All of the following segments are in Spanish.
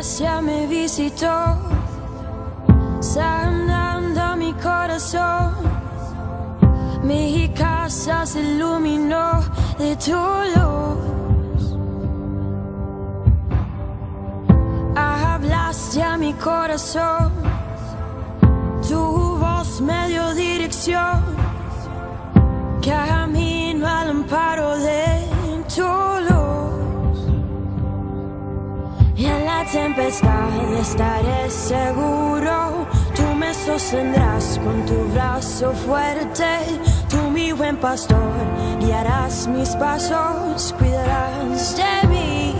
gracia me visitó, sanando mi corazón. Mi casa se iluminó de tu luz. Hablaste a mi corazón, tu voz me dio dirección. Camino al amparo de tu luz. En la tempestad estaré seguro. Tú me sostendrás con tu brazo fuerte. Tú, mi buen pastor, guiarás mis pasos, cuidarás de mí.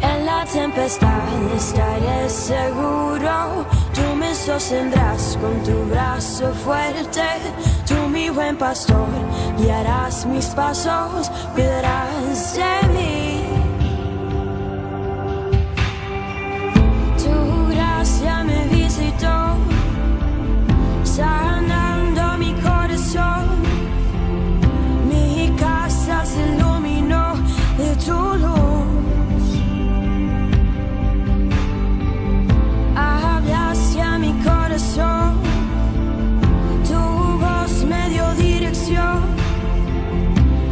En la tempestad estaré seguro. Tú me sostendrás con tu brazo fuerte. Tú, mi buen pastor, guiarás mis pasos, cuidarás de mí. Tu gracia me visitó, sanando mi corazón. Mi casa se iluminó de tu luz. Hablaste a mi corazón, tu voz me dio dirección.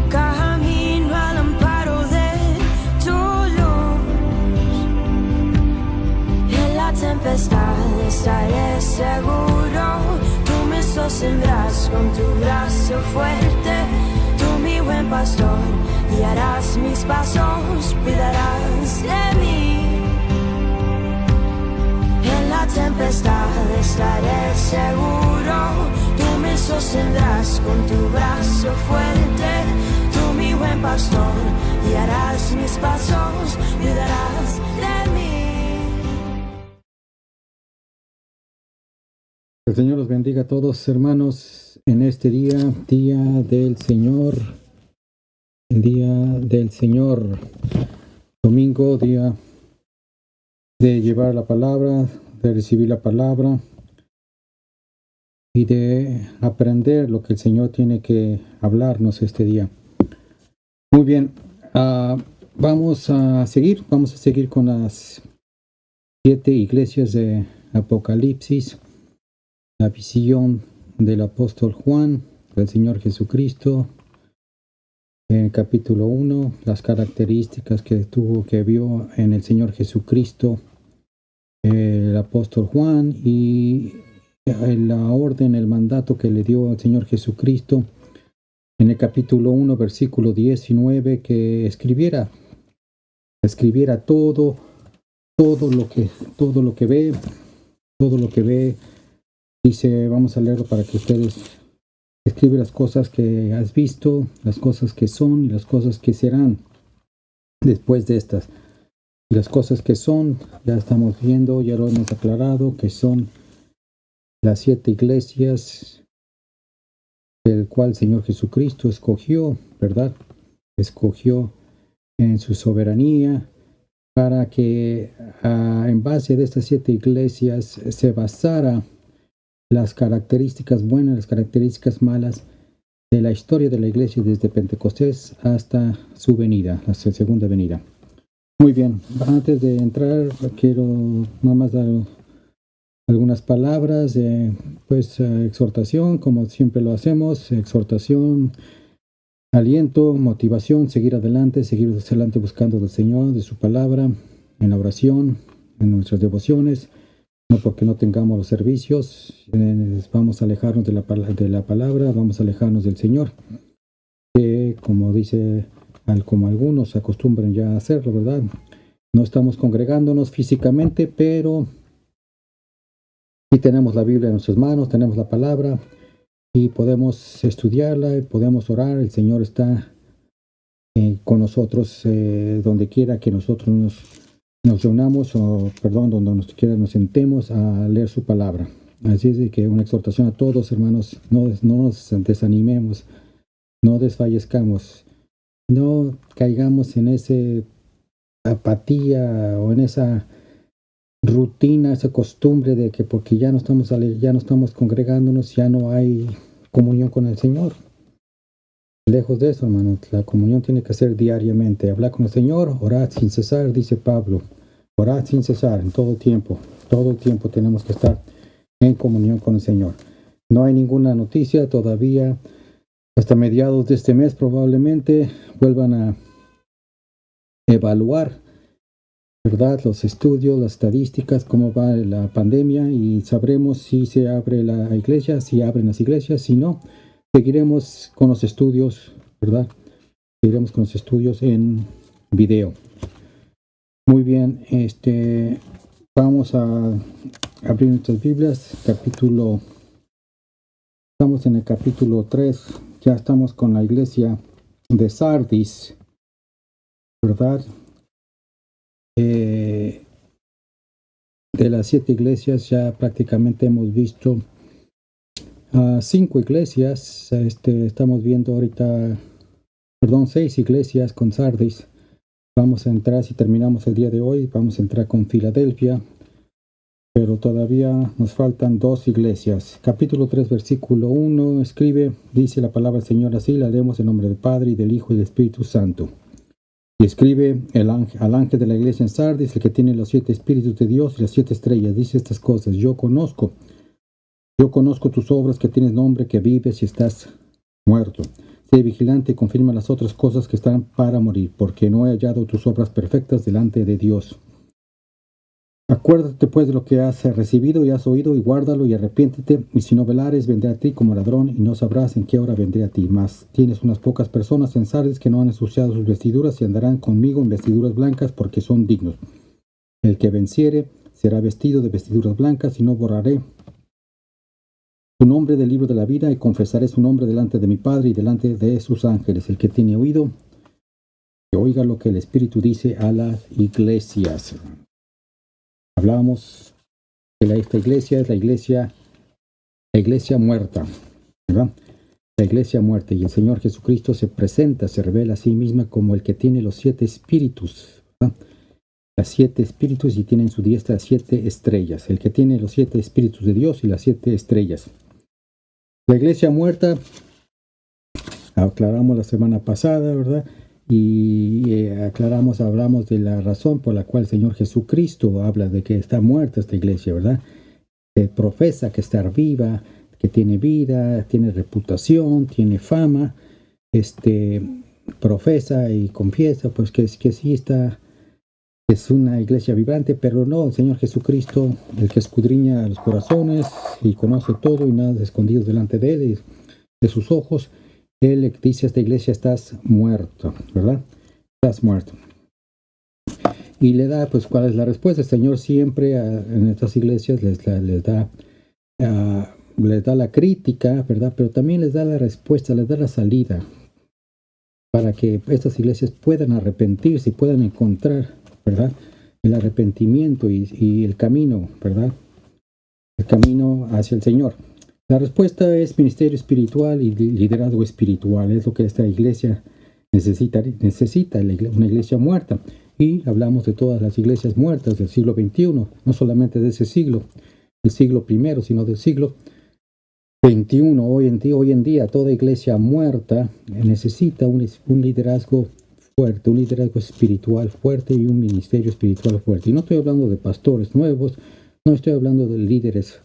Camino al amparo de tu luz. En la tempestad estaré seguro. Tú me sostendrás con tu brazo fuerte. Tú, mi buen pastor, guiarás mis pasos, cuidarás de mí. En la tempestad estaré seguro. Tú me sostendrás con tu brazo fuerte. Tú, mi buen pastor, guiarás mis pasos, cuidarás de mí. El Señor los bendiga a todos, hermanos, en este día, día del Señor, el día del Señor, domingo, día de llevar la palabra, de recibir la palabra y de aprender lo que el Señor tiene que hablarnos este día. Muy bien, vamos a seguir con las 7 iglesias de Apocalipsis. La visión del apóstol Juan, del Señor Jesucristo, en el capítulo 1, las características que vio en el Señor Jesucristo el apóstol Juan y la orden, el mandato que le dio al Señor Jesucristo en el capítulo 1, versículo 19, que escribiera todo lo que ve. Dice, vamos a leerlo para que ustedes escriban las cosas que has visto, las cosas que son y las cosas que serán después de estas. Y las cosas que son, ya estamos viendo, ya lo hemos aclarado, que son las 7 iglesias del cual el Señor Jesucristo escogió, ¿verdad? Escogió en su soberanía para que en base de estas 7 iglesias se basara las características buenas, las características malas de la historia de la iglesia desde Pentecostés hasta su venida, la segunda venida. Muy bien, antes de entrar quiero nada más dar algunas palabras de exhortación, como siempre lo hacemos, exhortación, aliento, motivación, seguir adelante buscando del Señor, de su palabra, en la oración, en nuestras devociones. No porque no tengamos los servicios, vamos a alejarnos de la palabra, vamos a alejarnos del Señor, que como algunos acostumbran ya a hacerlo, ¿verdad? No estamos congregándonos físicamente, pero sí tenemos la Biblia en nuestras manos, tenemos la palabra y podemos estudiarla y podemos orar. El Señor está con nosotros donde quiera que nosotros nos reunamos, donde quiera nos sentemos a leer su palabra. Así es de que una exhortación a todos, hermanos, no nos desanimemos, no desfallezcamos, no caigamos en esa apatía o en esa rutina, esa costumbre de que porque ya no estamos congregándonos, ya no hay comunión con el Señor. Lejos de eso, hermanos, la comunión tiene que ser diariamente. Hablar con el Señor, orad sin cesar, dice Pablo. Orad sin cesar, en todo tiempo. Todo el tiempo tenemos que estar en comunión con el Señor. No hay ninguna noticia todavía. Hasta mediados de este mes probablemente vuelvan a evaluar, ¿verdad?, los estudios, las estadísticas, cómo va la pandemia, y sabremos si se abre la iglesia, si abren las iglesias. Si no, seguiremos con los estudios, ¿verdad? Seguiremos con los estudios en video. Muy bien, vamos a abrir nuestras Biblias, estamos en el capítulo 3, ya estamos con la iglesia de Sardis, ¿verdad? De las 7 iglesias ya prácticamente hemos visto 5 iglesias. Estamos viendo ahorita, 6 iglesias con Sardis. Vamos a entrar, si terminamos el día de hoy, vamos a entrar con Filadelfia, pero todavía nos faltan 2 iglesias. Capítulo 3, versículo 1, dice la palabra del Señor así, la leemos en nombre del Padre, y del Hijo, y del Espíritu Santo. Y escribe al ángel de la iglesia en Sardis, el que tiene los 7 espíritus de Dios y las 7 estrellas, dice estas cosas: Yo conozco tus obras, que tienes nombre, que vives y estás muerto. Sé vigilante y confirma las otras cosas que están para morir, porque no he hallado tus obras perfectas delante de Dios. Acuérdate pues de lo que has recibido y has oído, y guárdalo, y arrepiéntete, y si no velares, vendré a ti como ladrón, y no sabrás en qué hora vendré a ti. Mas tienes unas pocas personas en Sardis que no han ensuciado sus vestiduras, y andarán conmigo en vestiduras blancas, porque son dignos. El que venciere será vestido de vestiduras blancas, y no borraré su nombre del libro de la vida, y confesaré su nombre delante de mi Padre y delante de sus ángeles. El que tiene oído, que oiga lo que el Espíritu dice a las iglesias. Hablábamos de esta iglesia, es la iglesia muerta, ¿verdad? La iglesia muerta, y el Señor Jesucristo se revela a sí misma como el que tiene los 7 espíritus, ¿verdad? Las 7 espíritus, y tiene en su diestra 7 estrellas. El que tiene los 7 espíritus de Dios y las 7 estrellas. La iglesia muerta, aclaramos la semana pasada, ¿verdad? Y hablamos de la razón por la cual el Señor Jesucristo habla de que está muerta esta iglesia, ¿verdad? Que profesa que está viva, que tiene vida, tiene reputación, tiene fama, profesa y confiesa pues que sí está, es una iglesia vibrante, pero no, el Señor Jesucristo, el que escudriña los corazones y conoce todo y nada es escondido delante de él y de sus ojos. Él dice a esta iglesia: estás muerto, ¿verdad? Estás muerto. Y le da, pues, ¿cuál es la respuesta? El Señor siempre en estas iglesias les da la crítica, ¿verdad? Pero también les da la respuesta, les da la salida, para que estas iglesias puedan arrepentirse y puedan encontrar, ¿verdad?, el arrepentimiento y el camino, ¿verdad? El camino hacia el Señor. La respuesta es ministerio espiritual y liderazgo espiritual. Es lo que esta iglesia necesita una iglesia muerta. Y hablamos de todas las iglesias muertas del siglo XXI, no solamente de ese siglo, el siglo I, sino del siglo XXI. Hoy en día, toda iglesia muerta necesita un liderazgo fuerte, un liderazgo espiritual fuerte y un ministerio espiritual fuerte. Y no estoy hablando de pastores nuevos, no estoy hablando de líderes,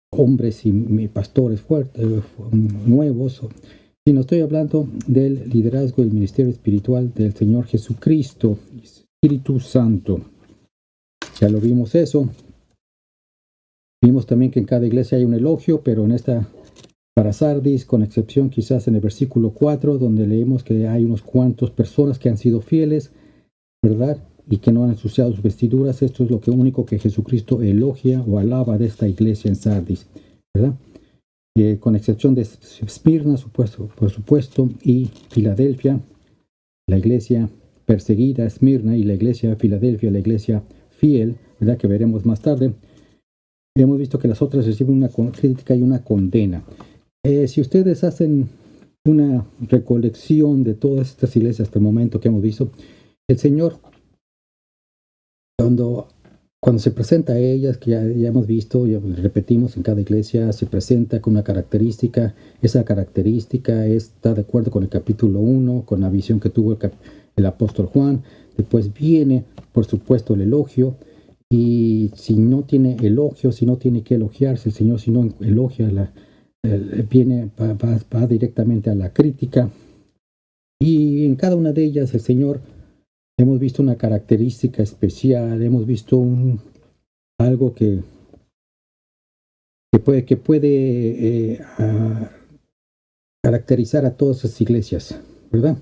hombres y pastores fuertes, nuevos, sino estoy hablando del liderazgo del ministerio espiritual del Señor Jesucristo, Espíritu Santo. Ya lo vimos eso. Vimos también que en cada iglesia hay un elogio, pero en esta, para Sardis, con excepción quizás en el versículo 4, donde leemos que hay unos cuantos personas que han sido fieles, ¿verdad?, y que no han ensuciado sus vestiduras. Esto es lo único que Jesucristo elogia o alaba de esta iglesia en Sardis, ¿verdad? Con excepción de Esmirna, por supuesto, y Filadelfia, la iglesia perseguida, Esmirna, y la iglesia Filadelfia, la iglesia fiel, ¿verdad?, que veremos más tarde. Hemos visto que las otras reciben una crítica y una condena. Si ustedes hacen una recolección de todas estas iglesias hasta el momento que hemos visto, el Señor, cuando cuando se presenta a ellas, que ya hemos visto, ya repetimos, en cada iglesia se presenta con una característica. Esa característica está de acuerdo con el capítulo 1, con la visión que tuvo el apóstol Juan. Después viene, por supuesto, el elogio. Y si no tiene elogio, si no tiene que elogiarse, el Señor, si no elogia, va directamente a la crítica. Y en cada una de ellas, el Señor, hemos visto una característica especial, hemos visto algo que puede caracterizar a todas esas iglesias, ¿verdad?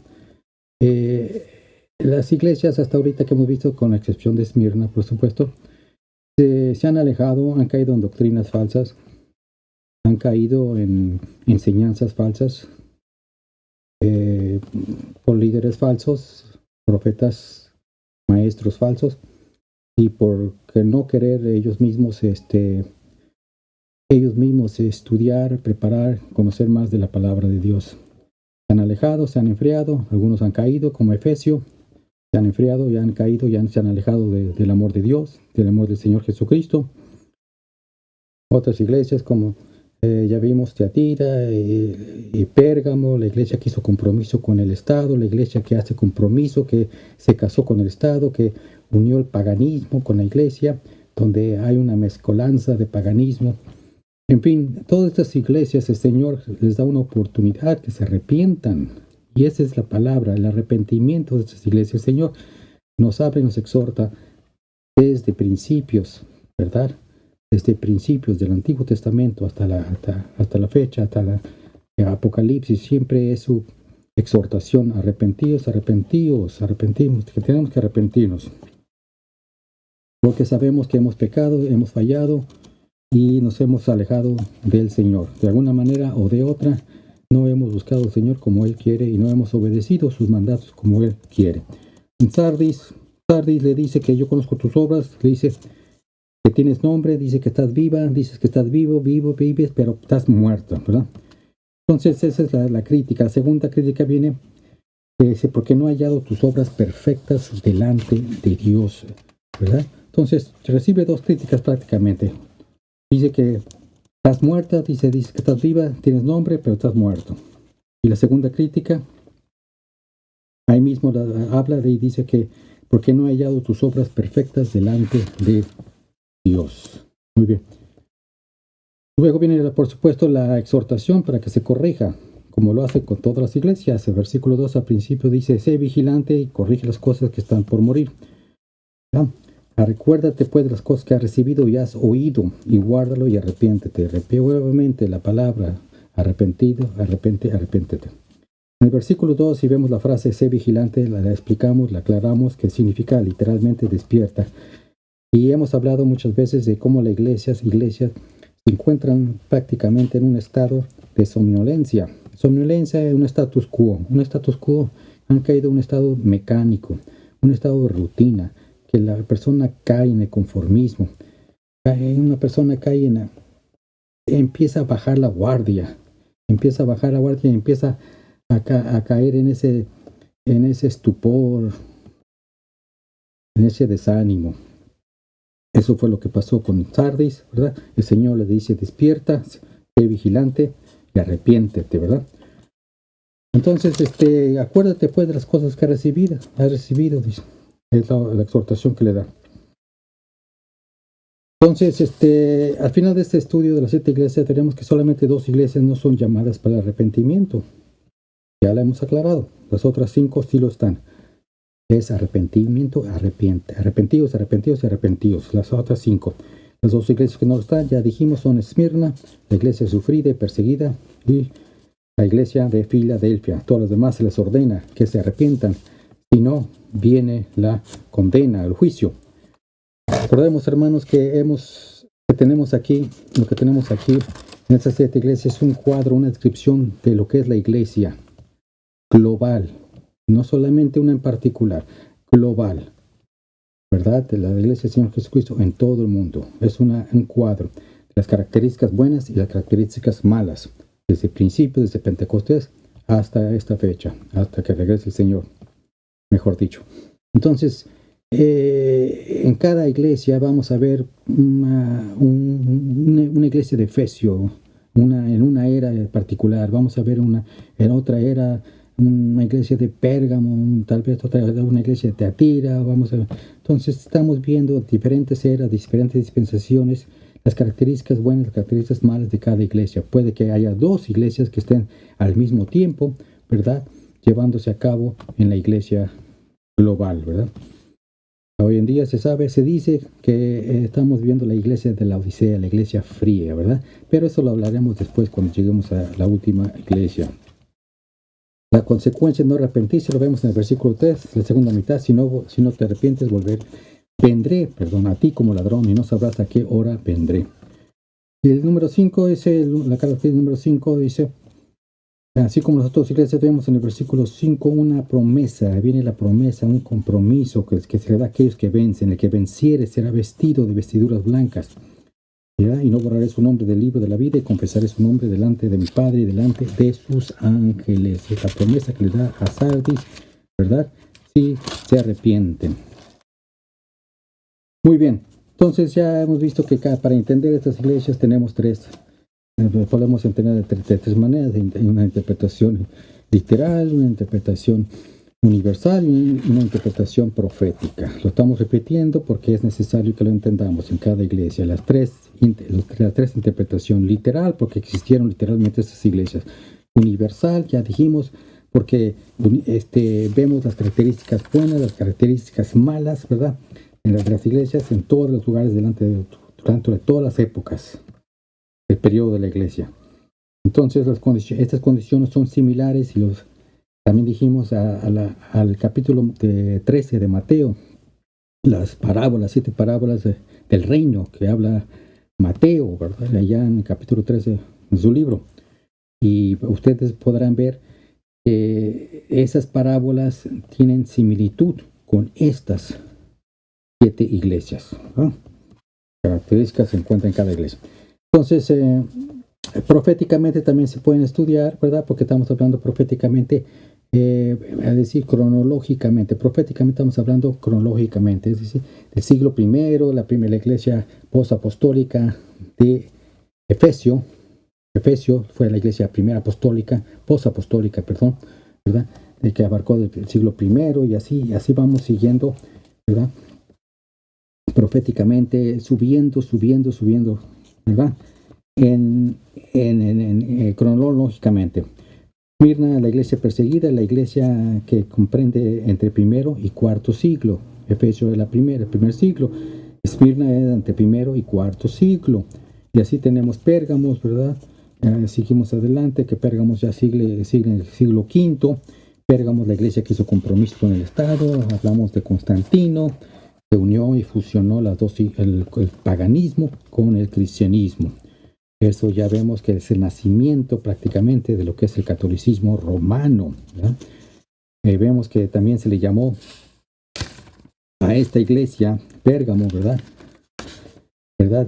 Las iglesias hasta ahorita que hemos visto, con la excepción de Esmirna, por supuesto, se han alejado, han caído en doctrinas falsas, han caído en enseñanzas falsas, por líderes falsos, profetas, maestros falsos, y por no querer ellos mismos estudiar, preparar, conocer más de la palabra de Dios. Se han alejado, se han enfriado, algunos han caído, como Efesio, se han enfriado, ya han caído, ya se han alejado del amor de Dios, del amor del Señor Jesucristo. Otras iglesias como ya vimos Tiatira y Pérgamo, la iglesia que hizo compromiso con el Estado, la iglesia que hace compromiso, que se casó con el Estado, que unió el paganismo con la iglesia, donde hay una mezcolanza de paganismo. En fin, todas estas iglesias el Señor les da una oportunidad que se arrepientan. Y esa es la palabra, el arrepentimiento de estas iglesias. El Señor nos habla y nos exhorta desde principios, ¿verdad? Desde principios del Antiguo Testamento hasta la fecha, hasta la Apocalipsis, siempre es su exhortación: arrepentidos, que tenemos que arrepentirnos. Porque sabemos que hemos pecado, hemos fallado y nos hemos alejado del Señor. De alguna manera o de otra, no hemos buscado al Señor como Él quiere y no hemos obedecido sus mandatos como Él quiere. En Sardis le dice que yo conozco tus obras, le dice que tienes nombre, dice que estás viva, dices que estás vives, pero estás muerta, ¿verdad? Entonces esa es la crítica. La segunda crítica viene, dice, porque no he hallado tus obras perfectas delante de Dios, ¿verdad? Entonces recibe dos críticas prácticamente. Dice que estás muerta, dice que estás viva, tienes nombre, pero estás muerto. Y la segunda crítica, ahí mismo habla y dice que porque no he hallado tus obras perfectas delante de Dios. Muy bien. Luego viene, por supuesto, la exhortación para que se corrija, como lo hace con todas las iglesias. El versículo 2 al principio dice: sé vigilante y corrige las cosas que están por morir. ¿Ya? Recuérdate pues de las cosas que has recibido y has oído, y guárdalo y arrepiéntete. Repite nuevamente la palabra arrepiéntete. En el versículo 2, si vemos la frase sé vigilante, la explicamos, la aclaramos, que significa literalmente despierta. Y hemos hablado muchas veces de cómo las iglesias se encuentran prácticamente en un estado de somnolencia. Somnolencia es un status quo. Un status quo, han caído en un estado mecánico, un estado de rutina, que la persona cae en el conformismo. Empieza a bajar la guardia. Empieza a caer en ese estupor, en ese desánimo. Eso fue lo que pasó con Sardis, ¿verdad? El Señor le dice: despierta, sé vigilante y arrepiéntete, ¿verdad? Entonces, acuérdate pues de las cosas que has recibido, dice. Es la exhortación que le da. Entonces, al final de este estudio de las 7 iglesias, tenemos que solamente 2 iglesias no son llamadas para el arrepentimiento. Ya la hemos aclarado. Las otras 5 sí lo están. Es arrepentimiento, arrepentidos. Las otras 5. Las 2 iglesias que no lo están, ya dijimos, son Esmirna, la iglesia sufrida y perseguida, y la iglesia de Filadelfia. Todas las demás se les ordena que se arrepientan. Si no, viene la condena, el juicio. Recordemos, hermanos, que lo que tenemos aquí en estas 7 iglesias es un cuadro, una descripción de lo que es la iglesia global. No solamente una en particular, global, ¿verdad? De la iglesia del Señor Jesucristo en todo el mundo. Es un cuadro de las características buenas y las características malas, desde el principio, desde Pentecostés hasta esta fecha, hasta que regrese el Señor, mejor dicho. Entonces, en cada iglesia vamos a ver una iglesia de Efesio, en una era particular. Vamos a ver en otra era una iglesia de Pérgamo, tal vez una iglesia de Teatira. Entonces estamos viendo diferentes eras, diferentes dispensaciones, las características buenas, las características malas de cada iglesia. Puede que haya dos iglesias que estén al mismo tiempo, ¿verdad?, llevándose a cabo en la iglesia global, ¿verdad? Hoy en día se dice que estamos viendo la iglesia de la Odisea, la iglesia fría, ¿verdad? Pero eso lo hablaremos después cuando lleguemos a la última iglesia. La consecuencia no arrepentirse lo vemos en el versículo 3, la segunda mitad. Si no te arrepientes, vendré a ti como ladrón y no sabrás a qué hora vendré. Y el número 5 la característica número 5 dice, así como nosotros iglesias vemos en el versículo 5 una promesa, viene la promesa, un compromiso que se le da a aquellos que vencen. El que venciere será vestido de vestiduras blancas, ¿verdad? Y no borraré su nombre del libro de la vida y confesaré su nombre delante de mi Padre y delante de sus ángeles. Es la promesa que le da a Sardis, ¿verdad? Si se arrepienten. Muy bien, entonces ya hemos visto que para entender estas iglesias tenemos podemos entender de tres maneras: una interpretación literal, una interpretación universal y una interpretación profética. Lo estamos repitiendo porque es necesario que lo entendamos en cada iglesia. Las tres interpretaciones: literal, porque existieron literalmente estas iglesias; universal, ya dijimos, porque vemos las características buenas, las características malas, ¿verdad?, en las iglesias, en todos los lugares, durante todas las épocas, el periodo de la iglesia. Entonces estas condiciones son similares, y también dijimos al capítulo 13 de Mateo, las 7 parábolas del reino que habla Mateo, ¿verdad?, allá en el capítulo 13 de su libro. Y ustedes podrán ver que esas parábolas tienen similitud con estas 7 iglesias, ¿no? Características se encuentran en cada iglesia. Entonces, proféticamente también se pueden estudiar, ¿verdad?, porque estamos hablando proféticamente, es decir, cronológicamente. Proféticamente estamos hablando cronológicamente, es decir, del siglo I, la primera iglesia posapostólica de Efesio. Efesio fue la iglesia primera posapostólica, ¿verdad?, el que abarcó del siglo I, y así vamos siguiendo, ¿verdad?, proféticamente, subiendo, ¿verdad?, cronológicamente. Esmirna, la iglesia perseguida, la iglesia que comprende entre primero y cuarto siglo. Efesio es el primer siglo. Esmirna es entre primero y cuarto siglo. Y así tenemos Pérgamos, ¿verdad? Seguimos adelante, que Pérgamos ya sigue en el siglo V. Pérgamos, la iglesia que hizo compromiso con el Estado. Hablamos de Constantino, que unió y fusionó el paganismo con el cristianismo. Eso ya vemos que es el nacimiento prácticamente de lo que es el catolicismo romano, ¿verdad? Vemos que también se le llamó a esta iglesia Pérgamo, ¿verdad?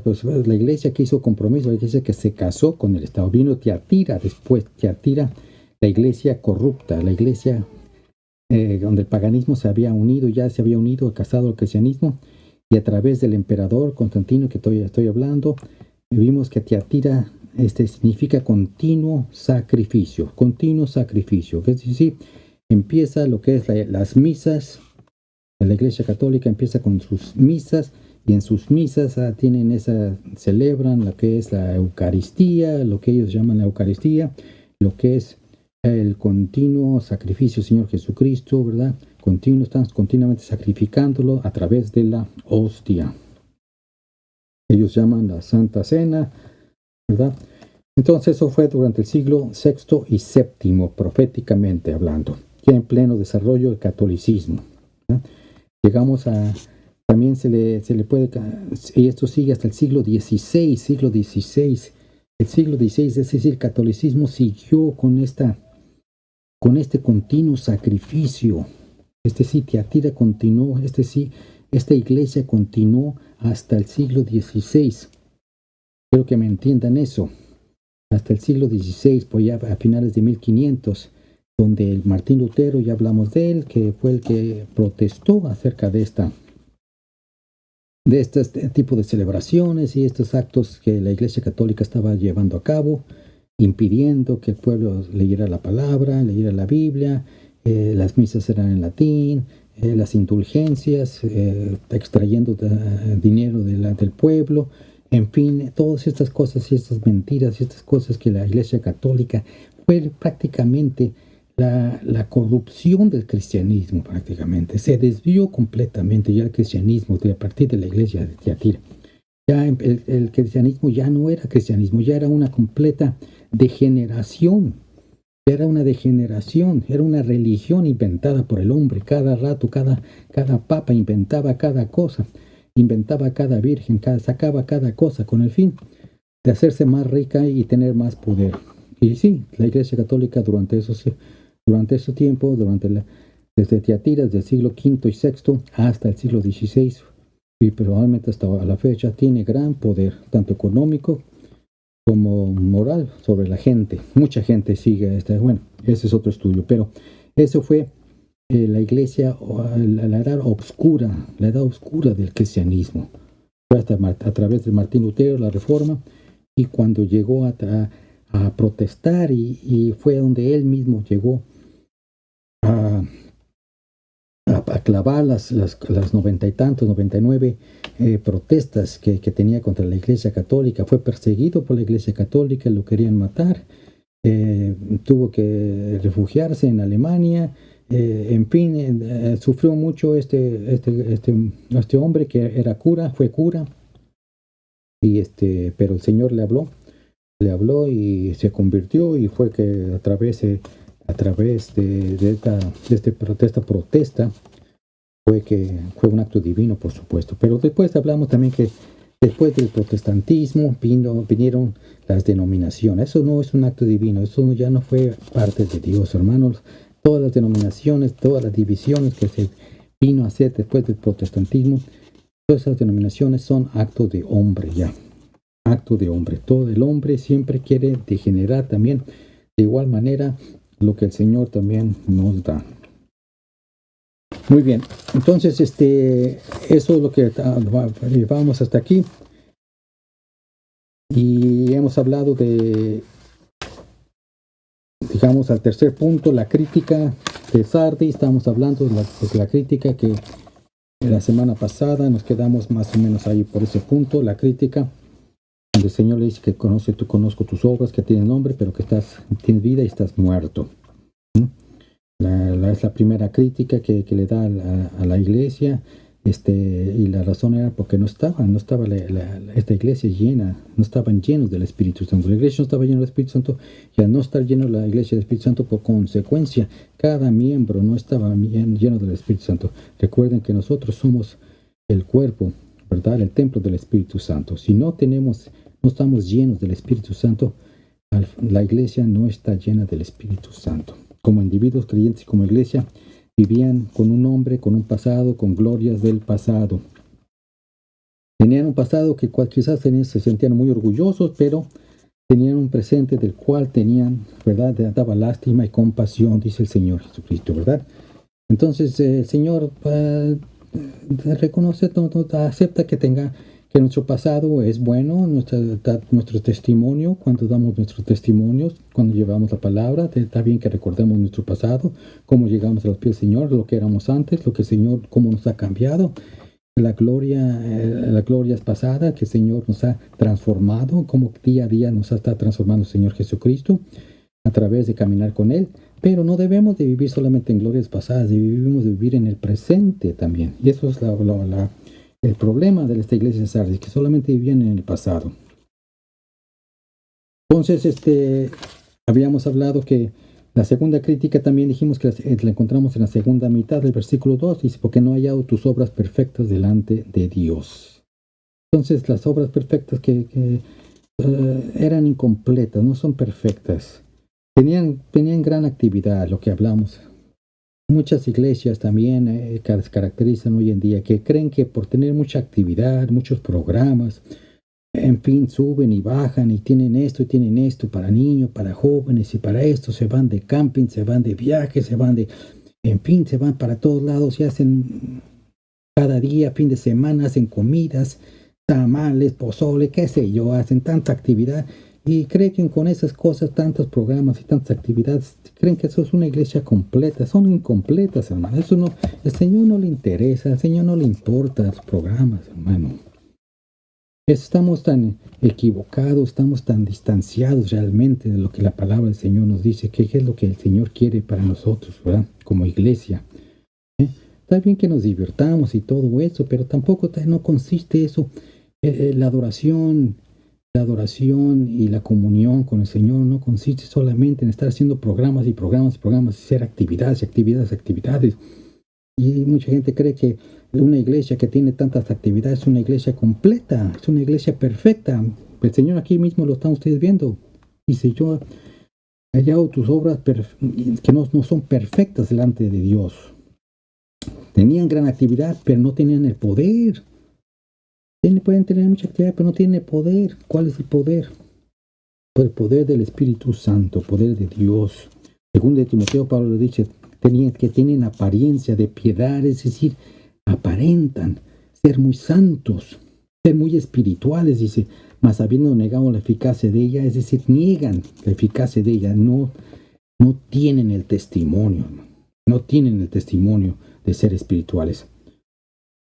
Pues la iglesia que hizo compromiso, la iglesia que se casó con el Estado. Vino Tiatira después, la iglesia corrupta, la iglesia donde el paganismo se había unido, casado al cristianismo, y a través del emperador Constantino, que todavía estoy hablando, vimos que Tiatira significa continuo sacrificio. Es decir, empieza lo que es las misas. La iglesia católica empieza con sus misas, y en sus misas celebran lo que es la Eucaristía, lo que ellos llaman la Eucaristía, lo que es el continuo sacrificio del Señor Jesucristo, ¿verdad? Están continuamente sacrificándolo a través de la hostia. Ellos llaman la Santa Cena, ¿verdad? Entonces eso fue durante el siglo VI y VII, proféticamente hablando, ya en pleno desarrollo del catolicismo, ¿verdad? Llegamos también se le puede, y esto sigue hasta el siglo XVI. El siglo XVI, es decir, el catolicismo siguió con este continuo sacrificio. Tiatira continuó, esta iglesia continuó hasta el siglo XVI. Quiero que me entiendan eso. Hasta el siglo XVI, pues ya a finales de 1500, donde Martín Lutero, ya hablamos de él, que fue el que protestó acerca de esta de este tipo de celebraciones y estos actos que la Iglesia Católica estaba llevando a cabo, impidiendo que el pueblo leyera la palabra, leyera la Biblia, las misas eran en latín, las indulgencias, extrayendo dinero del pueblo, en fin, todas estas cosas y estas mentiras y estas cosas que la Iglesia Católica fue prácticamente la corrupción del cristianismo, prácticamente. Se desvió completamente ya el cristianismo a partir de la iglesia de Tiatira. Ya el cristianismo ya no era cristianismo, ya era una completa degeneración. Era una degeneración, era una religión inventada por el hombre. Cada rato, cada papa inventaba cada cosa, inventaba cada virgen, sacaba cada cosa con el fin de hacerse más rica y tener más poder. Y sí, la Iglesia Católica durante ese tiempo, desde Tiatira, desde el siglo V y VI hasta el siglo XVI, y probablemente hasta la fecha, tiene gran poder, tanto económico como moral, sobre la gente. Mucha gente sigue bueno, ese es otro estudio, pero eso fue la iglesia, la edad oscura del cristianismo. Fue a través de Martín Lutero, la Reforma, y cuando llegó a protestar, y fue donde él mismo llegó a clavar las 90 y tantos, 99 protestas que tenía contra la Iglesia Católica. Fue perseguido por la Iglesia Católica, lo querían matar, tuvo que refugiarse en Alemania, en fin, sufrió mucho este hombre que era fue cura, pero el Señor le habló y se convirtió, y fue que a través de esta protesta fue un acto divino, por supuesto. Pero después hablamos también que después del protestantismo vinieron las denominaciones. Eso no es un acto divino, eso ya no fue parte de Dios, hermanos. Todas las denominaciones, todas las divisiones que se vino a hacer después del protestantismo, todas esas denominaciones son actos de hombre ya. Acto de hombre. Todo el hombre siempre quiere degenerar también de igual manera lo que el Señor también nos da. Muy bien, entonces eso es lo que vamos hasta aquí. Y hemos hablado digamos, al tercer punto, la crítica de Sardis. Estamos hablando de la crítica que la semana pasada nos quedamos más o menos ahí por ese punto, la crítica. El Señor le dice que conozco tus obras, que tienes nombre, pero que tienes vida y estás muerto. Es la primera crítica que le da a la iglesia, y la razón era porque no estaba esta iglesia llena, no estaban llenos del Espíritu Santo. La iglesia no estaba llena del Espíritu Santo, y al no estar lleno de la iglesia del Espíritu Santo, por consecuencia, cada miembro no estaba lleno del Espíritu Santo. Recuerden que nosotros somos el cuerpo, ¿verdad? El templo del Espíritu Santo. Si no estamos llenos del Espíritu Santo, la iglesia no está llena del Espíritu Santo. Como individuos creyentes y como iglesia, vivían con un nombre, con un pasado, con glorias del pasado. Tenían un pasado que quizás se sentían muy orgullosos, pero tenían un presente del cual tenían, ¿verdad? Daba lástima y compasión, dice el Señor Jesucristo, ¿verdad? Entonces el Señor reconoce, acepta que nuestro pasado es bueno, nuestro testimonio, cuando damos nuestros testimonios, cuando llevamos la palabra, está bien que recordemos nuestro pasado, cómo llegamos a los pies del Señor, lo que éramos antes, lo que el Señor, cómo nos ha cambiado, la gloria es pasada, que el Señor nos ha transformado, cómo día a día nos está transformando el Señor Jesucristo a través de caminar con Él. Pero no debemos de vivir solamente en glorias pasadas, debemos de vivir en el presente también. Y eso es el problema de esta iglesia de Sardis, que solamente vivían en el pasado. Entonces, habíamos hablado que la segunda crítica también dijimos que la encontramos en la segunda mitad del versículo 2. Dice, porque no he hallado tus obras perfectas delante de Dios. Entonces, las obras perfectas que eran incompletas, no son perfectas. Tenían gran actividad, lo que hablamos. Muchas iglesias también se caracterizan hoy en día, que creen que por tener mucha actividad, muchos programas, en fin, suben y bajan y tienen esto para niños, para jóvenes y para esto, se van de camping, se van de viaje, se van para todos lados y hacen Cada día, fin de semana, hacen comidas, tamales, pozole, qué sé yo, hacen tanta actividad y creen que con esas cosas, tantos programas y tantas actividades, creen que eso es una iglesia completa. Son incompletas, hermano. Eso no, el Señor no le interesa, al Señor no le importa los programas, hermano. Estamos tan equivocados, estamos tan distanciados realmente de lo que la palabra del Señor nos dice, que es lo que el Señor quiere para nosotros, ¿verdad? Como iglesia. Está bien que nos divirtamos y todo eso, pero tampoco no consiste eso. La adoración y la comunión con el Señor no consiste solamente en estar haciendo programas y programas y programas, hacer actividades y actividades y actividades. Y mucha gente cree que una iglesia que tiene tantas actividades es una iglesia completa, es una iglesia perfecta. El Señor aquí mismo lo están ustedes viendo. Dice, yo he hallado tus obras que no son perfectas delante de Dios. Tenían gran actividad, pero no tenían el poder. Pueden tener mucha actividad, pero no tienen el poder. ¿Cuál es el poder? Pues el poder del Espíritu Santo, poder de Dios. Según de Timoteo, Pablo le dice que tienen apariencia de piedad, es decir, aparentan ser muy santos, ser muy espirituales, dice, mas habiendo negado la eficacia de ella, es decir, niegan la eficacia de ella, no tienen el testimonio, no tienen el testimonio de ser espirituales.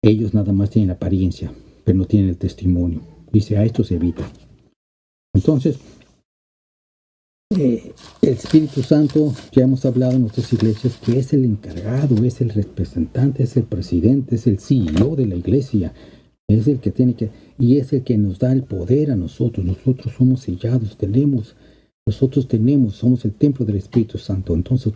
Ellos nada más tienen apariencia, pero no tienen el testimonio. Dice, a esto se evita. Entonces, el Espíritu Santo, ya hemos hablado en nuestras iglesias, que es el encargado, es el representante, es el presidente, es el CEO de la iglesia, es el que tiene que, y es el que nos da el poder a nosotros. Nosotros somos sellados, somos el templo del Espíritu Santo. Entonces,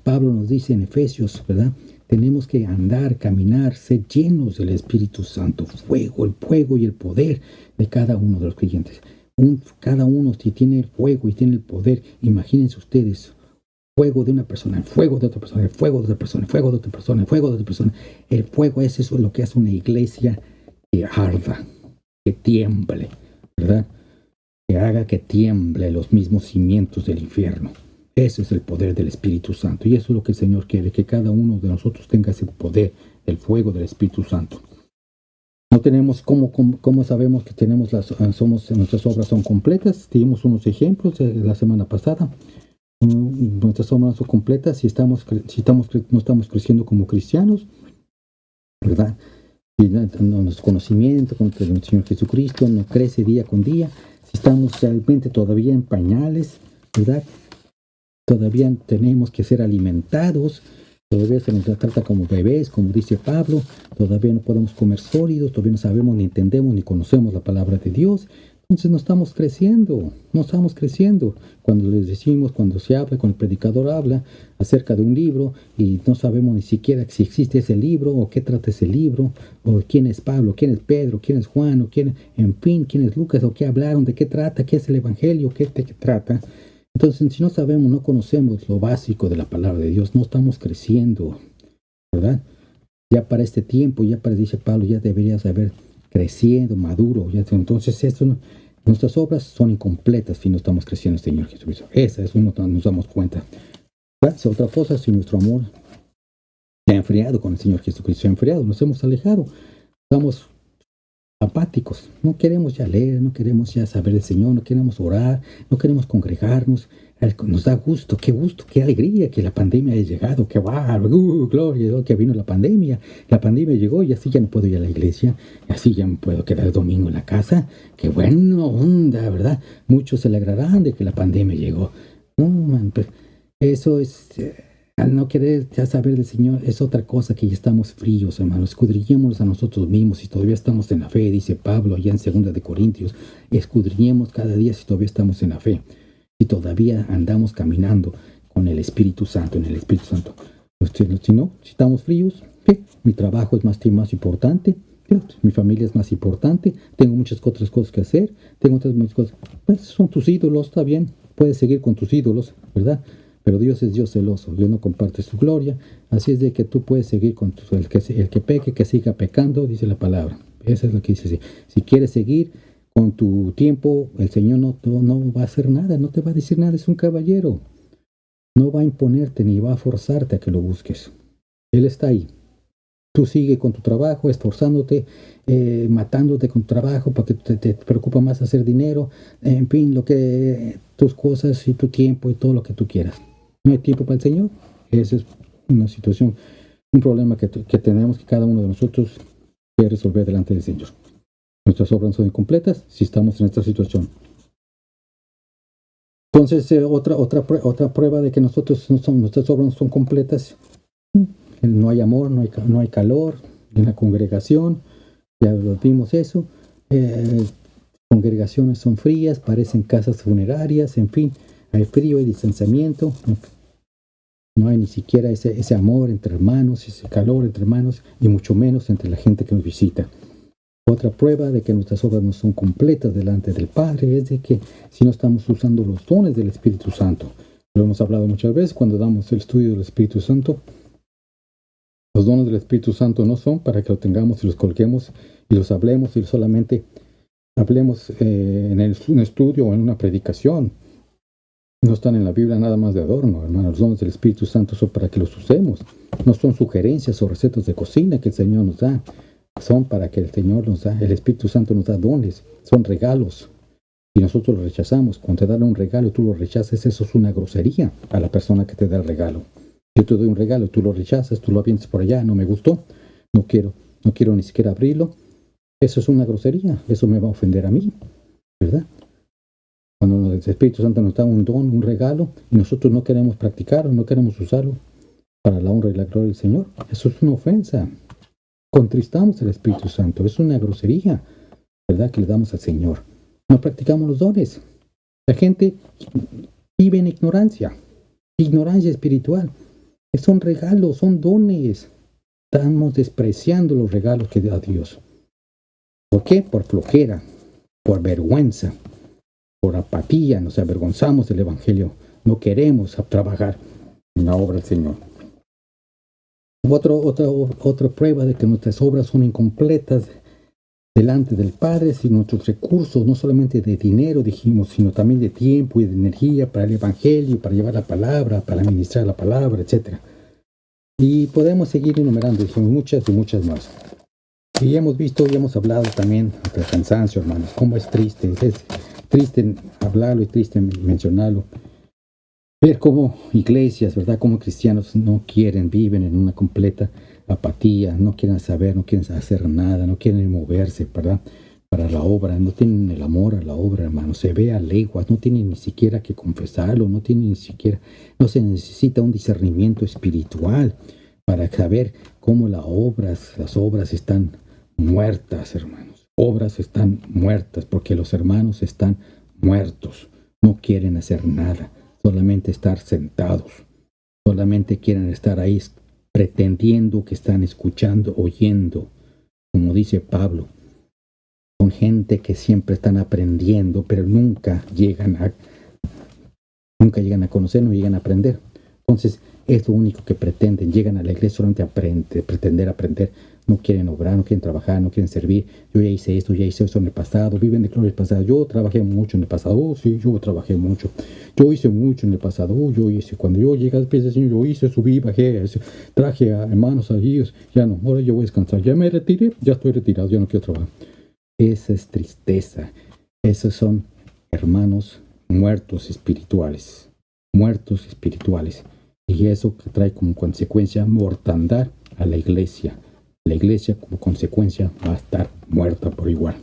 Pablo nos dice en Efesios, ¿verdad? Tenemos que andar, caminar, ser llenos del Espíritu Santo, el fuego y el poder de cada uno de los creyentes. Cada uno, si tiene el fuego y tiene el poder, imagínense ustedes, fuego de una persona, el fuego de otra persona, el fuego de otra persona, el fuego de otra persona, el fuego de otra persona. El fuego es eso, lo que hace una iglesia que arda, que tiemble, ¿verdad? Que haga que tiemble los mismos cimientos del infierno. Ese es el poder del Espíritu Santo. Y eso es lo que el Señor quiere, que cada uno de nosotros tenga ese poder, el fuego del Espíritu Santo. No tenemos cómo sabemos que tenemos nuestras obras son completas. Dimos unos ejemplos la semana pasada. Nuestras obras son completas si no estamos creciendo como cristianos, ¿verdad? Si nuestro conocimiento con el Señor Jesucristo no crece día con día, si estamos realmente todavía en pañales, ¿verdad? Todavía tenemos que ser alimentados. Todavía se nos trata como bebés, como dice Pablo. Todavía no podemos comer sólidos, todavía no sabemos, ni entendemos, ni conocemos la palabra de Dios. Entonces no estamos creciendo. Cuando les decimos, cuando se habla, cuando el predicador habla acerca de un libro y no sabemos ni siquiera si existe ese libro o qué trata ese libro, o quién es Pablo, quién es Pedro, quién es Juan, o quién es Lucas, o qué hablaron, de qué trata, qué es el Evangelio, de qué trata. Entonces, si no sabemos, no conocemos lo básico de la palabra de Dios, no estamos creciendo, ¿verdad? Ya para este tiempo, dice Pablo, ya deberías haber creciendo, maduro. Entonces, nuestras obras son incompletas si no estamos creciendo en el Señor Jesucristo. Esa es uno nos damos cuenta. ¿Verdad? Otra cosa, si nuestro amor se ha enfriado con el Señor Jesucristo, se ha enfriado, nos hemos alejado, estamos apáticos, no queremos ya leer, no queremos ya saber del Señor, no queremos orar, no queremos congregarnos. Nos da gusto, qué alegría que la pandemia haya llegado, qué gloria, que vino la pandemia llegó y así ya no puedo ir a la iglesia, y así ya me puedo quedar el domingo en la casa, qué buena onda, ¿verdad? Muchos se alegrarán de que la pandemia llegó. No, man, pero eso es, al no querer ya saber del Señor, es otra cosa, que ya estamos fríos, hermanos. Escudriñémonos a nosotros mismos si todavía estamos en la fe, dice Pablo allá en 2 de Corintios. Escudriñemos cada día si todavía estamos en la fe, si todavía andamos caminando con el Espíritu Santo, en el Espíritu Santo. Si estamos fríos, ¿qué? Mi trabajo es más importante, ¿qué? Mi familia es más importante, tengo muchas otras cosas que hacer, muchas cosas. Pues son tus ídolos, está bien, puedes seguir con tus ídolos, ¿verdad? Pero Dios es Dios celoso, Dios no comparte su gloria, así es de que tú puedes seguir con el que peque, que siga pecando, dice la palabra. Eso es lo que dice. Si quieres seguir con tu tiempo, el Señor no va a hacer nada, no te va a decir nada, es un caballero. No va a imponerte ni va a forzarte a que lo busques. Él está ahí. tú sigue con tu trabajo, esforzándote, matándote con tu trabajo porque te preocupa más hacer dinero, en fin, tus cosas y tu tiempo y todo lo que tú quieras. No hay tiempo para el Señor. Esa es una situación, un problema que tenemos que cada uno de nosotros que resolver delante del Señor. Nuestras obras son incompletas si estamos en esta situación. Entonces, otra prueba de que nuestras obras no son completas, no hay amor, no hay calor en la congregación, ya vimos eso. Congregaciones son frías, parecen casas funerarias, en fin, hay frío, hay distanciamiento, no hay ni siquiera ese amor entre hermanos, ese calor entre hermanos, y mucho menos entre la gente que nos visita. Otra prueba de que nuestras obras no son completas delante del Padre es de que si no estamos usando los dones del Espíritu Santo. Lo hemos hablado muchas veces cuando damos el estudio del Espíritu Santo. Los dones del Espíritu Santo no son para que los tengamos y los colguemos y los hablemos y solamente hablemos en un estudio o en una predicación. No están en la Biblia nada más de adorno, hermanos. Los dones del Espíritu Santo son para que los usemos. No son sugerencias o recetas de cocina que el Señor nos da. Son para que el Señor nos da, el Espíritu Santo nos da dones. Son regalos. Y nosotros los rechazamos. Cuando te dan un regalo y tú lo rechazas, eso es una grosería a la persona que te da el regalo. Yo te doy un regalo y tú lo rechazas, tú lo avientas por allá, no me gustó, no quiero ni siquiera abrirlo. Eso es una grosería, eso me va a ofender a mí, ¿verdad? Cuando el Espíritu Santo nos da un don, un regalo, y nosotros no queremos practicarlo, no queremos usarlo para la honra y la gloria del Señor, eso es una ofensa. Contristamos al Espíritu Santo, es una grosería, ¿verdad? Que le damos al Señor. No practicamos los dones. La gente vive en ignorancia espiritual. Son regalos, son dones. Estamos despreciando los regalos que da Dios. ¿Por qué? Por flojera, por vergüenza, por apatía. Nos avergonzamos del Evangelio. No queremos trabajar en la obra del Señor. Otra prueba de que nuestras obras son incompletas delante del Padre, si nuestros recursos, no solamente de dinero, dijimos, sino también de tiempo y de energía para el Evangelio, para llevar la palabra, para ministrar la palabra, etc. Y podemos seguir enumerando, dijimos, muchas y muchas más. Y hemos visto y hemos hablado también del cansancio, hermanos, cómo es triste hablarlo y triste mencionarlo. Ver cómo iglesias, ¿verdad? Cómo cristianos no viven en una completa apatía, no quieren saber, no quieren hacer nada, no quieren moverse, ¿verdad? Para la obra, no tienen el amor a la obra, hermano. Se ve a leguas, no tienen ni siquiera que confesarlo, no se necesita un discernimiento espiritual para saber cómo las obras están muertas, hermanos. Obras están muertas porque los hermanos están muertos, no quieren hacer nada, solamente estar sentados, solamente quieren estar ahí pretendiendo que están escuchando, oyendo, como dice Pablo. Son gente que siempre están aprendiendo, pero nunca llegan a conocer, no llegan a aprender. Entonces, es lo único que pretenden. Llegan a la iglesia solamente a pretender aprender. No quieren obrar, no quieren trabajar, no quieren servir. Yo ya hice esto en el pasado. Viven de gloria del pasado. Yo trabajé mucho en el pasado. Sí, yo trabajé mucho. Yo hice mucho en el pasado. Yo hice. Cuando yo llegué a los pies del Señor, yo hice, subí, bajé, traje a hermanos allí. Ya no, ahora yo voy a descansar. Ya me retiré, ya estoy retirado, ya no quiero trabajar. Esa es tristeza. Esos son hermanos muertos espirituales. Muertos espirituales. Y eso que trae como consecuencia mortandad a la iglesia. La iglesia como consecuencia va a estar muerta por igual.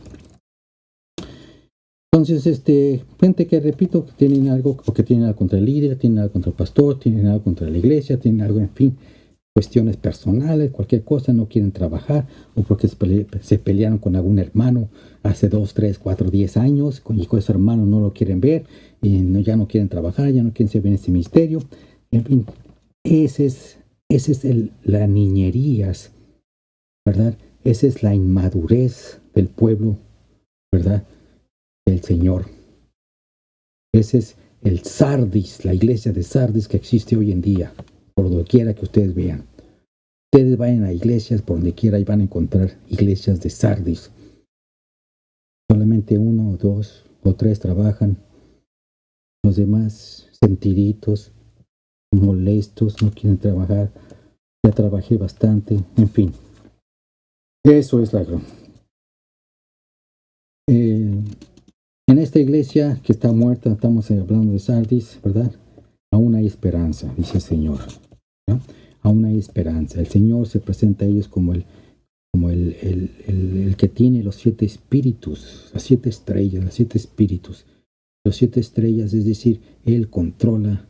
Entonces, gente que repito, que tienen algo contra el líder, tienen algo contra el pastor, tienen algo contra la iglesia, tienen algo, en fin, cuestiones personales, cualquier cosa, no quieren trabajar, o porque se pelearon con algún hermano hace 2, 3, 4, 10 años, y con ese hermano no lo quieren ver, y ya no quieren trabajar, ya no quieren servir en ese ministerio. En fin, ese es la niñerías, ¿verdad? Esa es la inmadurez del pueblo, ¿verdad? Del Señor. Ese es el Sardis, la iglesia de Sardis que existe hoy en día, por donde quiera que ustedes vean. Ustedes vayan a iglesias por donde quiera y van a encontrar iglesias de Sardis. Solamente 1 o 2 o 3 trabajan. Los demás sentiditos, molestos, no quieren trabajar. Ya trabajé bastante, en fin. Eso es la... en esta iglesia que está muerta, estamos hablando de Sardis, ¿verdad? Aún hay esperanza, dice el Señor, ¿no? Aún hay esperanza. El Señor se presenta a ellos como el que tiene los 7 espíritus, las 7 estrellas, los 7 espíritus. Los 7 estrellas, es decir, Él controla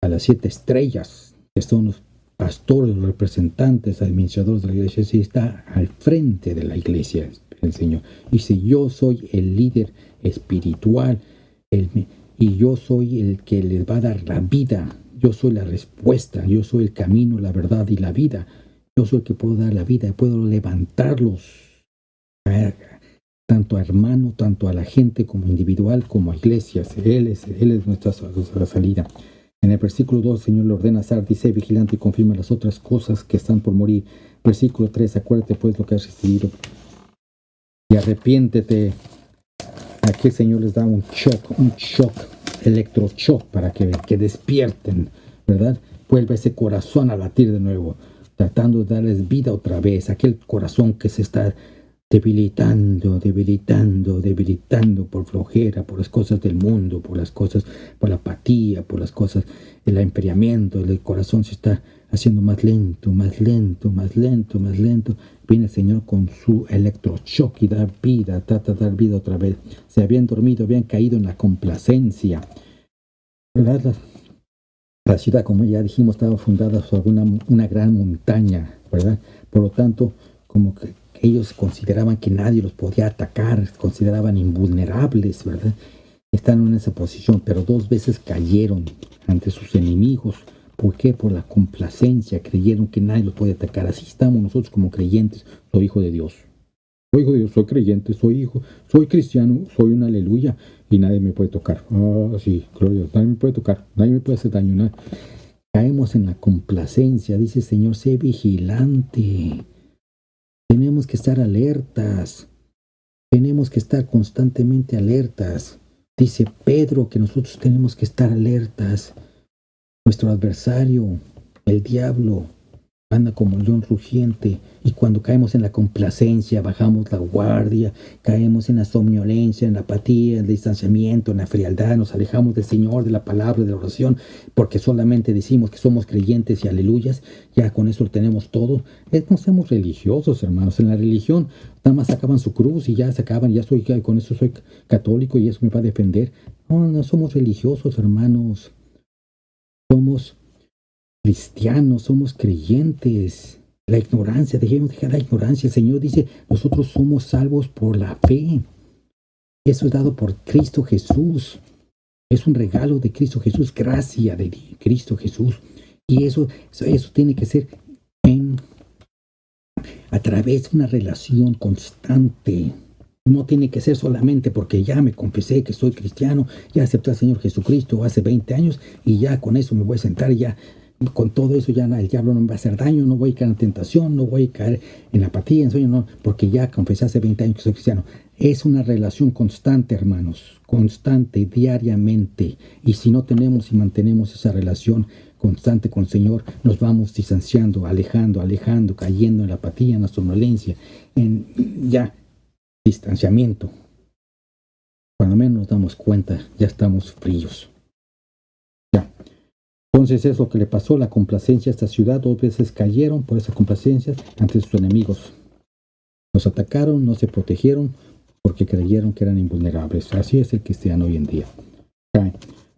a las 7 estrellas, que son los pastores, los representantes, administradores de la iglesia, y está al frente de la iglesia, el Señor. Dice, yo soy el líder espiritual, y yo soy el que les va a dar la vida. Yo soy la respuesta, yo soy el camino, la verdad y la vida. Yo soy el que puedo dar la vida, puedo levantarlos, tanto a hermano, tanto a la gente como individual, como a iglesias. Él es nuestra salida. En el versículo 2, el Señor le ordena a Sardis, sé vigilante y confirma las otras cosas que están por morir. Versículo 3, acuérdate pues lo que has recibido y arrepiéntete. Aquí el Señor les da un shock, electroshock, para que despierten, ¿verdad? Vuelve ese corazón a latir de nuevo, tratando de darles vida otra vez, aquel corazón que se está debilitando por flojera, por las cosas del mundo, por la apatía, por las cosas, el empeñamiento. El corazón se está haciendo más lento. Viene el Señor con su electroshock y da vida, trata de dar vida otra vez. Se habían dormido, habían caído en la complacencia, ¿verdad? La ciudad, como ya dijimos, estaba fundada sobre una gran montaña, ¿verdad? Por lo tanto, como que ellos consideraban que nadie los podía atacar, consideraban invulnerables, ¿verdad? Están en esa posición, pero 2 veces cayeron ante sus enemigos. ¿Por qué? Por la complacencia. Creyeron que nadie los puede atacar. Así estamos nosotros como creyentes. Soy hijo de Dios. Soy hijo de Dios, soy creyente, soy hijo, soy cristiano, soy un aleluya y nadie me puede tocar. Sí, gloria a Dios, nadie me puede tocar, nadie me puede hacer daño. Nadie. Caemos en la complacencia. Dice el Señor, sé vigilante. Tenemos que estar alertas. Tenemos que estar constantemente alertas. Dice Pedro que nosotros tenemos que estar alertas. Nuestro adversario, el diablo, anda como el león rugiente, y cuando caemos en la complacencia, bajamos la guardia, caemos en la somnolencia, en la apatía, en el distanciamiento, en la frialdad, nos alejamos del Señor, de la palabra, de la oración, porque solamente decimos que somos creyentes y aleluyas, ya con eso lo tenemos todo. No somos religiosos, hermanos. En la religión nada más sacaban su cruz y ya se acaban, con eso soy católico y eso me va a defender. No somos religiosos, hermanos. Somos cristianos, somos creyentes. La ignorancia, dejemos dejar la ignorancia. El Señor dice, nosotros somos salvos por la fe. Eso es dado por Cristo Jesús. Es un regalo de Cristo Jesús, gracia de Cristo Jesús. Y eso tiene que ser a través de una relación constante. No tiene que ser solamente porque ya me confesé que soy cristiano, ya acepté al Señor Jesucristo hace 20 años y ya con eso me voy a sentar y ya con todo eso ya el diablo no me va a hacer daño, no voy a caer en tentación, no voy a caer en la apatía, en sueño, no, porque ya confesé hace 20 años que soy cristiano. Es una relación constante, hermanos, constante, diariamente. Y si no tenemos y mantenemos esa relación constante con el Señor, nos vamos distanciando, alejando, cayendo en la apatía, en la somnolencia, en ya distanciamiento. Cuando menos nos damos cuenta, ya estamos fríos. Ya. Entonces es lo que le pasó, la complacencia a esta ciudad. 2 veces cayeron por esa complacencia ante sus enemigos. Los atacaron, no se protegieron porque creyeron que eran invulnerables. Así es el cristiano hoy en día. Caen.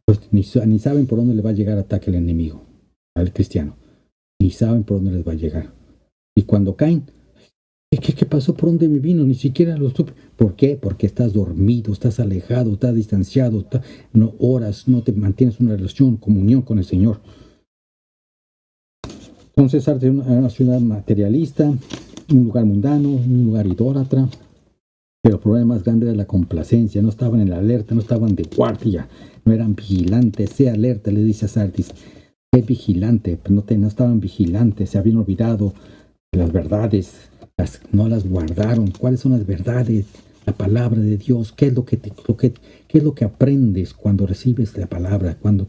Pues ni saben por dónde le va a llegar ataque el enemigo, al cristiano. Ni saben por dónde les va a llegar. Y cuando caen, ¿qué pasó? ¿Por dónde me vino? Ni siquiera lo supe. ¿Por qué? Porque estás dormido, estás alejado, estás distanciado, no oras, no te mantienes una relación, comunión con el Señor. Entonces, Sardis es una ciudad materialista, un lugar mundano, un lugar idólatra. Pero el problema más grande era la complacencia. No estaban en la alerta, no estaban de guardia, no eran vigilantes. Sé alerta, le dice a Sardis. Sé vigilante, pero no estaban vigilantes, se habían olvidado de las verdades. No las guardaron. ¿Cuáles son las verdades? La palabra de Dios. ¿Qué es lo que aprendes cuando recibes la palabra? Cuando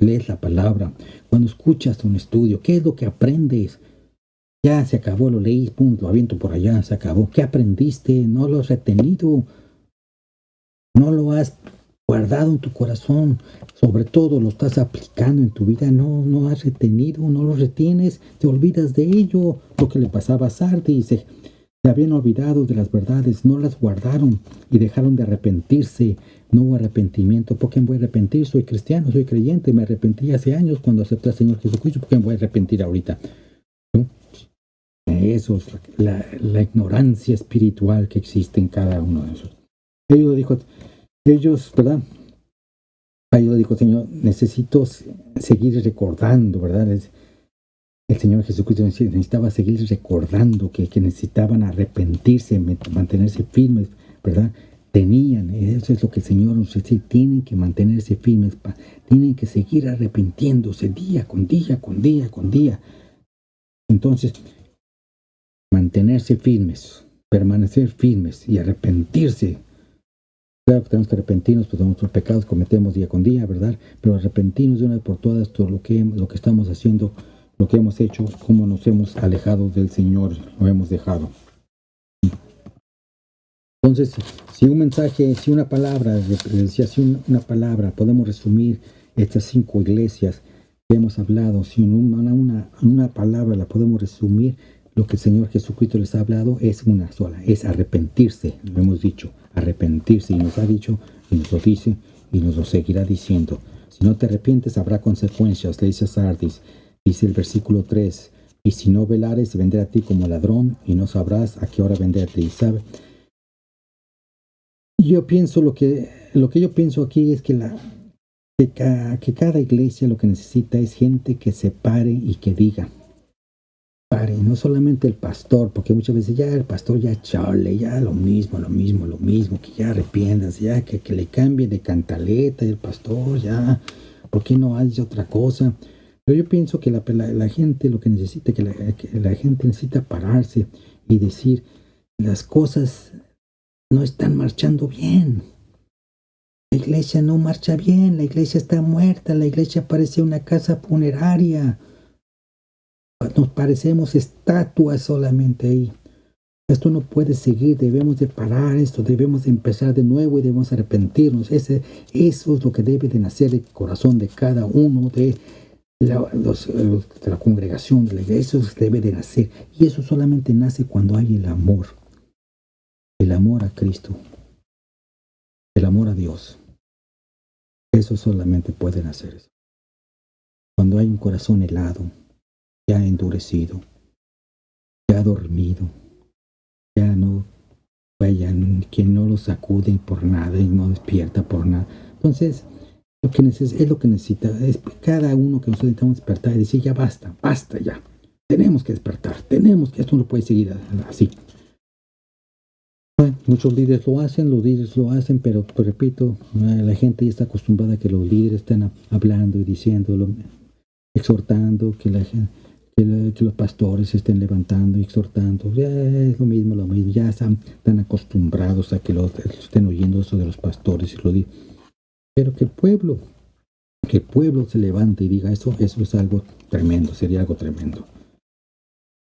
lees la palabra. Cuando escuchas un estudio. ¿Qué es lo que aprendes? Ya se acabó, lo leí, pum, lo aviento por allá, se acabó. ¿Qué aprendiste? No lo has retenido, no lo has guardado en tu corazón, sobre todo lo estás aplicando en tu vida, no has retenido, no lo retienes, te olvidas de ello. Lo que le pasaba a Sardis, se habían olvidado de las verdades, no las guardaron y dejaron de arrepentirse. No hubo arrepentimiento. ¿Por qué me voy a arrepentir? Soy cristiano, soy creyente, me arrepentí hace años cuando acepté al Señor Jesucristo. ¿Por qué me voy a arrepentir ahorita? ¿No? Eso es la ignorancia espiritual que existe en cada uno de esos. Ellos, ¿verdad? Ahí yo dijo, Señor, necesito seguir recordando, ¿verdad? El Señor Jesucristo necesitaba seguir recordando que necesitaban arrepentirse, mantenerse firmes, ¿verdad? Eso es lo que el Señor nos dice, tienen que mantenerse firmes, tienen que seguir arrepintiéndose día con día, con día, con día. Entonces, mantenerse firmes, permanecer firmes y arrepentirse. Claro que tenemos que arrepentirnos, pues de nuestros pecados cometemos día con día, ¿verdad? Pero arrepentirnos de una vez por todas todo lo que estamos haciendo, lo que hemos hecho, cómo nos hemos alejado del Señor, lo hemos dejado. Entonces, si un mensaje, si una palabra, una palabra, podemos resumir estas 5 iglesias que hemos hablado, si una palabra la podemos resumir, lo que el Señor Jesucristo les ha hablado es una sola, es arrepentirse, lo hemos dicho, arrepentirse, y nos ha dicho, y nos lo dice, y nos lo seguirá diciendo. Si no te arrepientes, habrá consecuencias, le dice a Sardis, dice el versículo 3, y si no velares, vendré a ti como ladrón, y no sabrás a qué hora vendré a ti, ¿sabe? Yo pienso, lo que yo pienso aquí es que cada iglesia lo que necesita es gente que se pare y que diga, no solamente el pastor, porque muchas veces ya el pastor ya chale, ya lo mismo, que ya arrepientas, ya que le cambie de cantaleta el pastor, ya, ¿por qué no hace otra cosa? Pero yo pienso que la gente lo que necesita, que la gente necesita pararse y decir, las cosas no están marchando bien. La iglesia no marcha bien, la iglesia está muerta, la iglesia parece una casa funeraria. Nos parecemos estatuas solamente ahí. Esto no puede seguir, debemos de parar esto, debemos de empezar de nuevo y debemos arrepentirnos. Eso es lo que debe de nacer del corazón de cada uno de la congregación, de la iglesia. Eso debe de nacer. Y eso solamente nace cuando hay el amor a Cristo, el amor a Dios. Eso solamente puede nacer. Cuando hay un corazón helado, ya endurecido, ya dormido, ya no vayan, quien no lo sacude por nada y no despierta por nada. Entonces, es lo que necesita, es cada uno que nosotros necesitamos despertar y decir, ya basta ya, tenemos que despertar, esto no puede seguir así. Bueno, muchos líderes lo hacen, pero pues, repito, la gente ya está acostumbrada a que los líderes estén hablando y diciendo, exhortando, que los pastores se estén levantando y exhortando. Ya es lo mismo, ya están tan acostumbrados a que estén oyendo eso de los pastores y lo digan. Pero que el pueblo se levante y diga eso es algo tremendo, sería algo tremendo.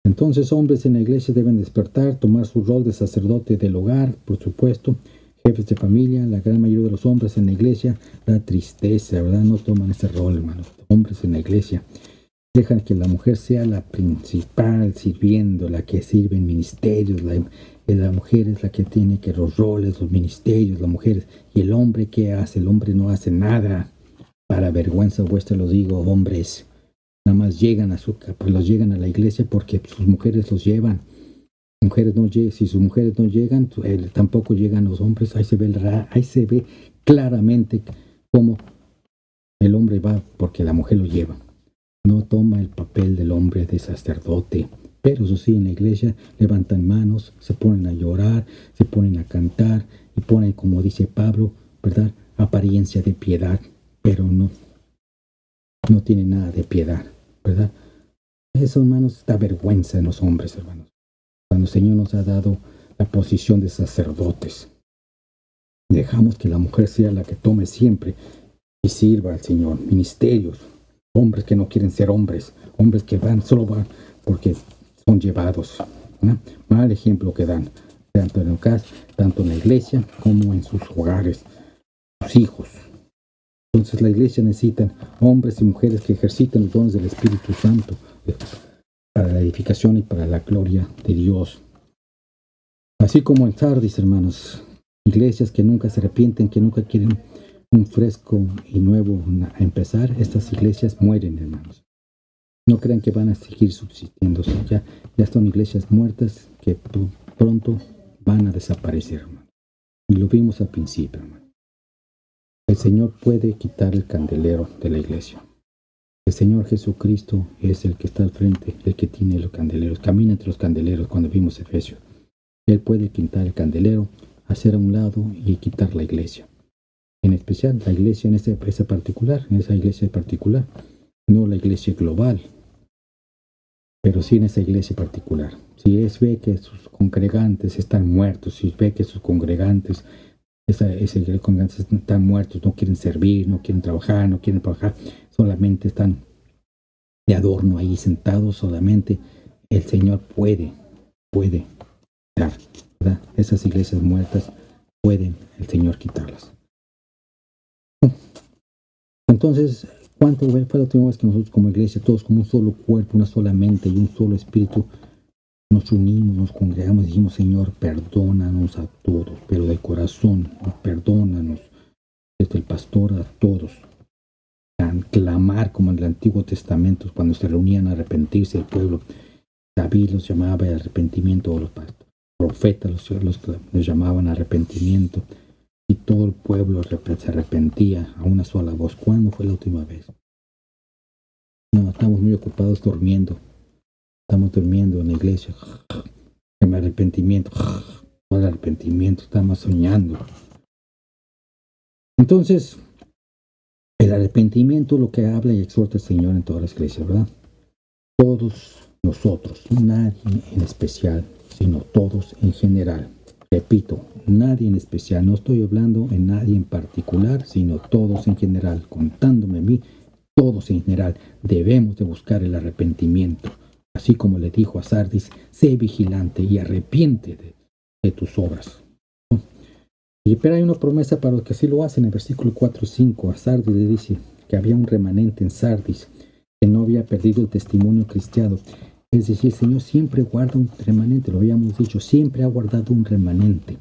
Entonces, hombres en la iglesia deben despertar, tomar su rol de sacerdote del hogar, por supuesto, jefes de familia. La gran mayoría de los hombres en la iglesia da tristeza, ¿verdad? No toman ese rol, hermanos. Hombres en la iglesia dejan que la mujer sea la principal sirviendo, la que sirve en ministerios. La mujer es la que tiene que los roles, los ministerios, las mujeres. ¿Y el hombre qué hace? El hombre no hace nada. Para vergüenza vuestra lo digo, hombres. Nada más llegan los llegan a la iglesia porque sus mujeres los llevan. Si sus mujeres no llegan, tampoco llegan los hombres. Ahí se ve claramente cómo el hombre va porque la mujer lo lleva. No toma el papel del hombre de sacerdote. Pero eso sí, en la iglesia levantan manos, se ponen a llorar, se ponen a cantar y ponen, como dice Pablo, ¿verdad?, apariencia de piedad, pero no tiene nada de piedad, ¿verdad? Eso, hermanos, da vergüenza en los hombres, hermanos. Cuando el Señor nos ha dado la posición de sacerdotes, dejamos que la mujer sea la que tome siempre y sirva al Señor. Ministerios, hombres que no quieren ser hombres que solo van porque son llevados, ¿no? Mal ejemplo que dan, tanto en el caso, tanto en la iglesia como en sus hogares, sus hijos. Entonces la iglesia necesita hombres y mujeres que ejerciten los dones del Espíritu Santo para la edificación y para la gloria de Dios. Así como en Sardis, hermanos, iglesias que nunca se arrepienten, que nunca quieren un fresco y nuevo a empezar, estas iglesias mueren, hermanos. No crean que van a seguir subsistiendo, ya son iglesias muertas que pronto van a desaparecer, hermano. Y lo vimos al principio, hermano. El Señor puede quitar el candelero de la iglesia. El Señor Jesucristo es el que está al frente, el que tiene los candeleros, camina entre los candeleros cuando vimos Efesios. Él puede quitar el candelero, hacer a un lado y quitar la iglesia. En especial la iglesia en esa iglesia particular, no la iglesia global, pero sí en esa iglesia particular. Si ve que sus congregantes están muertos, si ve que sus congregantes están muertos, no quieren servir, no quieren trabajar, solamente están de adorno ahí sentados, solamente el Señor puede dar, ¿verdad? Esas iglesias muertas pueden el Señor quitarlas. Entonces, ¿cuánto fue la última vez que nosotros como iglesia, todos como un solo cuerpo, una sola mente y un solo espíritu, nos unimos, nos congregamos y dijimos, Señor, perdónanos a todos, pero de corazón, perdónanos, desde el pastor a todos? Clamar como en el Antiguo Testamento, cuando se reunían a arrepentirse el pueblo. David los llamaba al arrepentimiento, o los profetas los llamaban a arrepentimiento, y todo el pueblo se arrepentía a una sola voz. ¿Cuándo fue la última vez? No, estamos muy ocupados durmiendo. Estamos durmiendo en la iglesia. El arrepentimiento. El arrepentimiento. Estamos soñando. Entonces, el arrepentimiento es lo que habla y exhorta el Señor en todas las iglesias, ¿verdad? Todos nosotros, nadie en especial, sino todos en general. Repito, nadie en especial. No estoy hablando en nadie en particular, sino todos en general. Contándome a mí, todos en general debemos de buscar el arrepentimiento. Así como le dijo a Sardis, sé vigilante y arrepiéntete de tus obras. Pero hay una promesa para los que así lo hacen. En el versículo 4 y 5, a Sardis le dice que había un remanente en Sardis que no había perdido el testimonio cristiano. Es decir, el Señor siempre guarda un remanente, lo habíamos dicho, siempre ha guardado un remanente.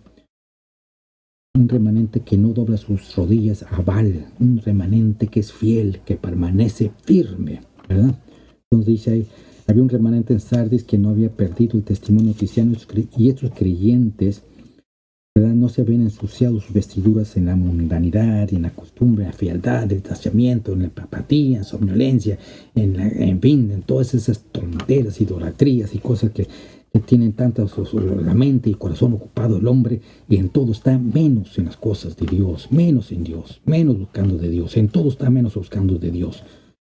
Un remanente que no dobla sus rodillas a Baal, un remanente que es fiel, que permanece firme, ¿verdad? Entonces dice ahí, había un remanente en Sardis que no había perdido el testimonio cristiano, y estos creyentes, ¿verdad?, no se ven ensuciados sus vestiduras en la mundanidad, en la costumbre, en la fealdad, en el desasiamiento, en la apatía, en somnolencia, en fin, en todas esas tonteras, idolatrías y cosas que tienen tantas la mente y corazón ocupado el hombre, y en todo está menos en las cosas de Dios, menos en Dios, menos buscando de Dios, en todo está menos buscando de Dios.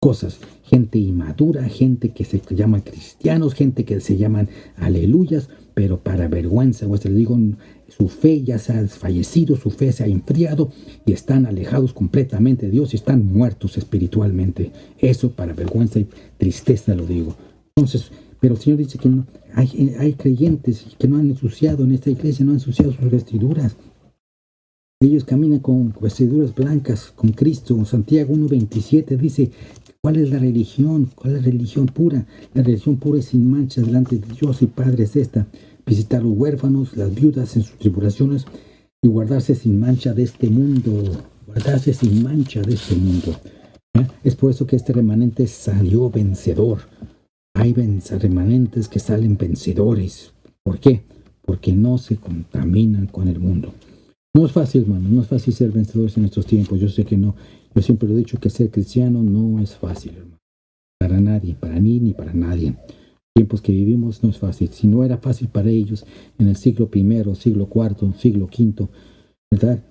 Cosas, gente inmadura, gente que se llama cristianos, gente que se llaman aleluyas, pero para vergüenza, pues les digo, su fe ya se ha desfallecido, su fe se ha enfriado y están alejados completamente de Dios y están muertos espiritualmente. Eso para vergüenza y tristeza lo digo. Entonces, pero el Señor dice que no, hay creyentes que no han ensuciado en esta iglesia, no han ensuciado sus vestiduras. Ellos caminan con vestiduras blancas, con Cristo. Santiago 1:27 dice, ¿cuál es la religión? ¿Cuál es la religión pura? La religión pura es sin mancha delante de Dios y Padre es esta: visitar a los huérfanos, las viudas en sus tribulaciones y guardarse sin mancha de este mundo. Guardarse sin mancha de este mundo. Es por eso que este remanente salió vencedor. Hay remanentes que salen vencedores. ¿Por qué? Porque no se contaminan con el mundo. No es fácil, hermano, no es fácil ser vencedores en estos tiempos. Yo sé que no. Yo siempre he dicho que ser cristiano no es fácil, hermano. Para nadie, para mí ni para nadie. Tiempos que vivimos no es fácil. Si no era fácil para ellos en el siglo I, siglo IV, siglo V, ¿verdad?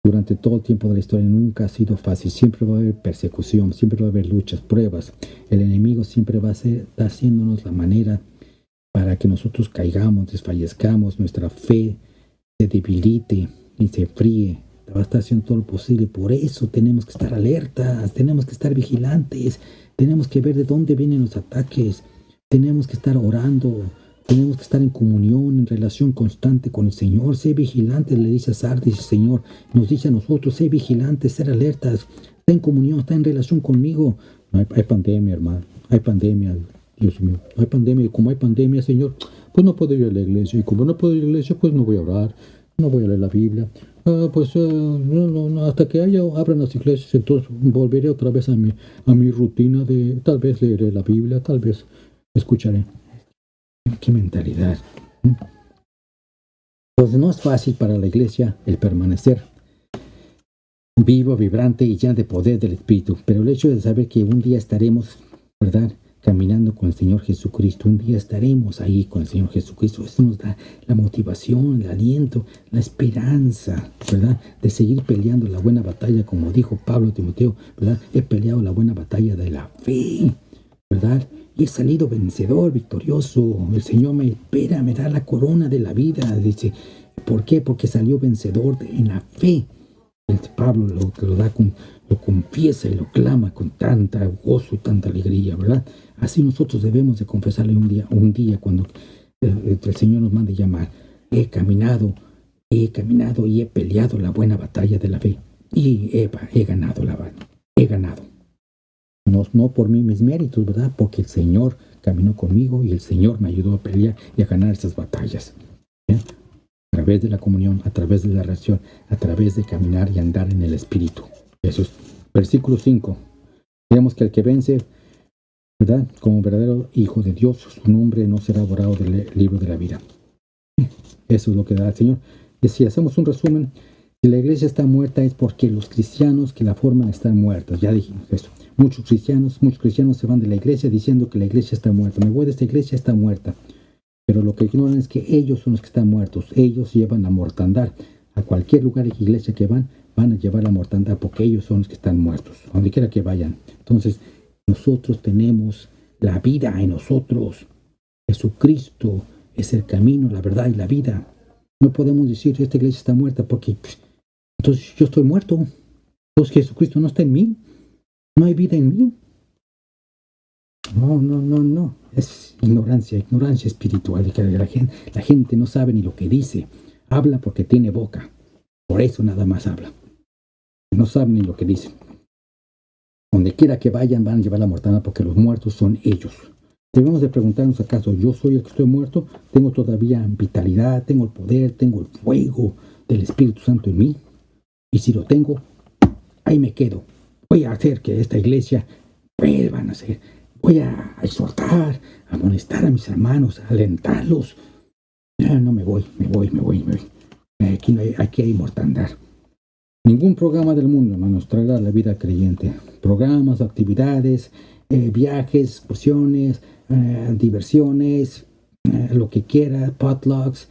Durante todo el tiempo de la historia nunca ha sido fácil. Siempre va a haber persecución, siempre va a haber luchas, pruebas. El enemigo siempre va a estar haciéndonos la manera para que nosotros caigamos, desfallezcamos, nuestra fe se debilite y se fríe. Va a estar haciendo todo lo posible. Por eso tenemos que estar alertas, tenemos que estar vigilantes, tenemos que ver de dónde vienen los ataques, Tenemos que estar orando, tenemos que estar en comunión, en relación constante con el Señor. Sé vigilante, le dice a Sardis, el Señor nos dice a nosotros, sé vigilante, ser alertas, está en comunión, está en relación conmigo. No hay pandemia, hermano, hay pandemia, Dios mío, hay pandemia, y como hay pandemia, Señor, pues no puedo ir a la iglesia, y como no puedo ir a la iglesia, pues no voy a orar, no voy a leer la Biblia. No, hasta que abran las iglesias, entonces volveré otra vez a mi rutina de tal vez leeré la Biblia, tal vez escucharé. ¿Qué mentalidad? Entonces no es fácil para la iglesia el permanecer vivo, vibrante y lleno de poder del Espíritu, pero el hecho de saber que un día estaremos, ¿verdad?, caminando con el Señor Jesucristo, un día estaremos ahí con el Señor Jesucristo, eso nos da la motivación, el aliento, la esperanza, ¿verdad?, de seguir peleando la buena batalla, como dijo Pablo a Timoteo, ¿verdad?, he peleado la buena batalla de la fe, ¿verdad?, y he salido vencedor, victorioso. El Señor me espera, me da la corona de la vida. Dice, ¿por qué? Porque salió vencedor en la fe. El Pablo lo confiesa y lo clama con tanta gozo y tanta alegría, ¿verdad? Así nosotros debemos de confesarle un día cuando el Señor nos mande llamar. He caminado y he peleado la buena batalla de la fe. Y he ganado he ganado. No por mis méritos, ¿verdad? Porque el Señor caminó conmigo y el Señor me ayudó a pelear y a ganar esas batallas. ¿Ya? A través de la comunión, a través de la oración, a través de caminar y andar en el Espíritu. Eso es. Versículo 5. Digamos que el que vence, ¿verdad?, como verdadero hijo de Dios, su nombre no será borrado del libro de la vida. Eso es lo que da el Señor. Y si hacemos un resumen, si la iglesia está muerta es porque los cristianos que la forman están muertos. Ya dijimos eso. Muchos cristianos se van de la iglesia diciendo que la iglesia está muerta. Me voy de esta iglesia, está muerta. Pero lo que ignoran es que ellos son los que están muertos. Ellos llevan la mortandad. A cualquier lugar de iglesia que van a llevar la mortandad porque ellos son los que están muertos. A donde quiera que vayan. Entonces, nosotros tenemos la vida en nosotros. Jesucristo es el camino, la verdad y la vida. No podemos decir esta iglesia está muerta porque entonces yo estoy muerto. Entonces Jesucristo no está en mí. No hay vida en mí. No. Es ignorancia espiritual. La gente no sabe ni lo que dice. Habla porque tiene boca. Por eso nada más habla. No saben ni lo que dicen. Donde quiera que vayan van a llevar la mortandad porque los muertos son ellos. Debemos de preguntarnos acaso yo soy el que estoy muerto. Tengo todavía vitalidad, tengo el poder, tengo el fuego del Espíritu Santo en mí. Y si lo tengo, ahí me quedo. Voy a hacer que esta iglesia vuelva a nacer. Voy a exhortar, a amonestar a mis hermanos, a alentarlos. No me voy. Aquí hay mortandad. Ningún programa del mundo, hermanos, traerá la vida creyente. Programas, actividades, viajes, excursiones, diversiones, lo que quiera, potlucks,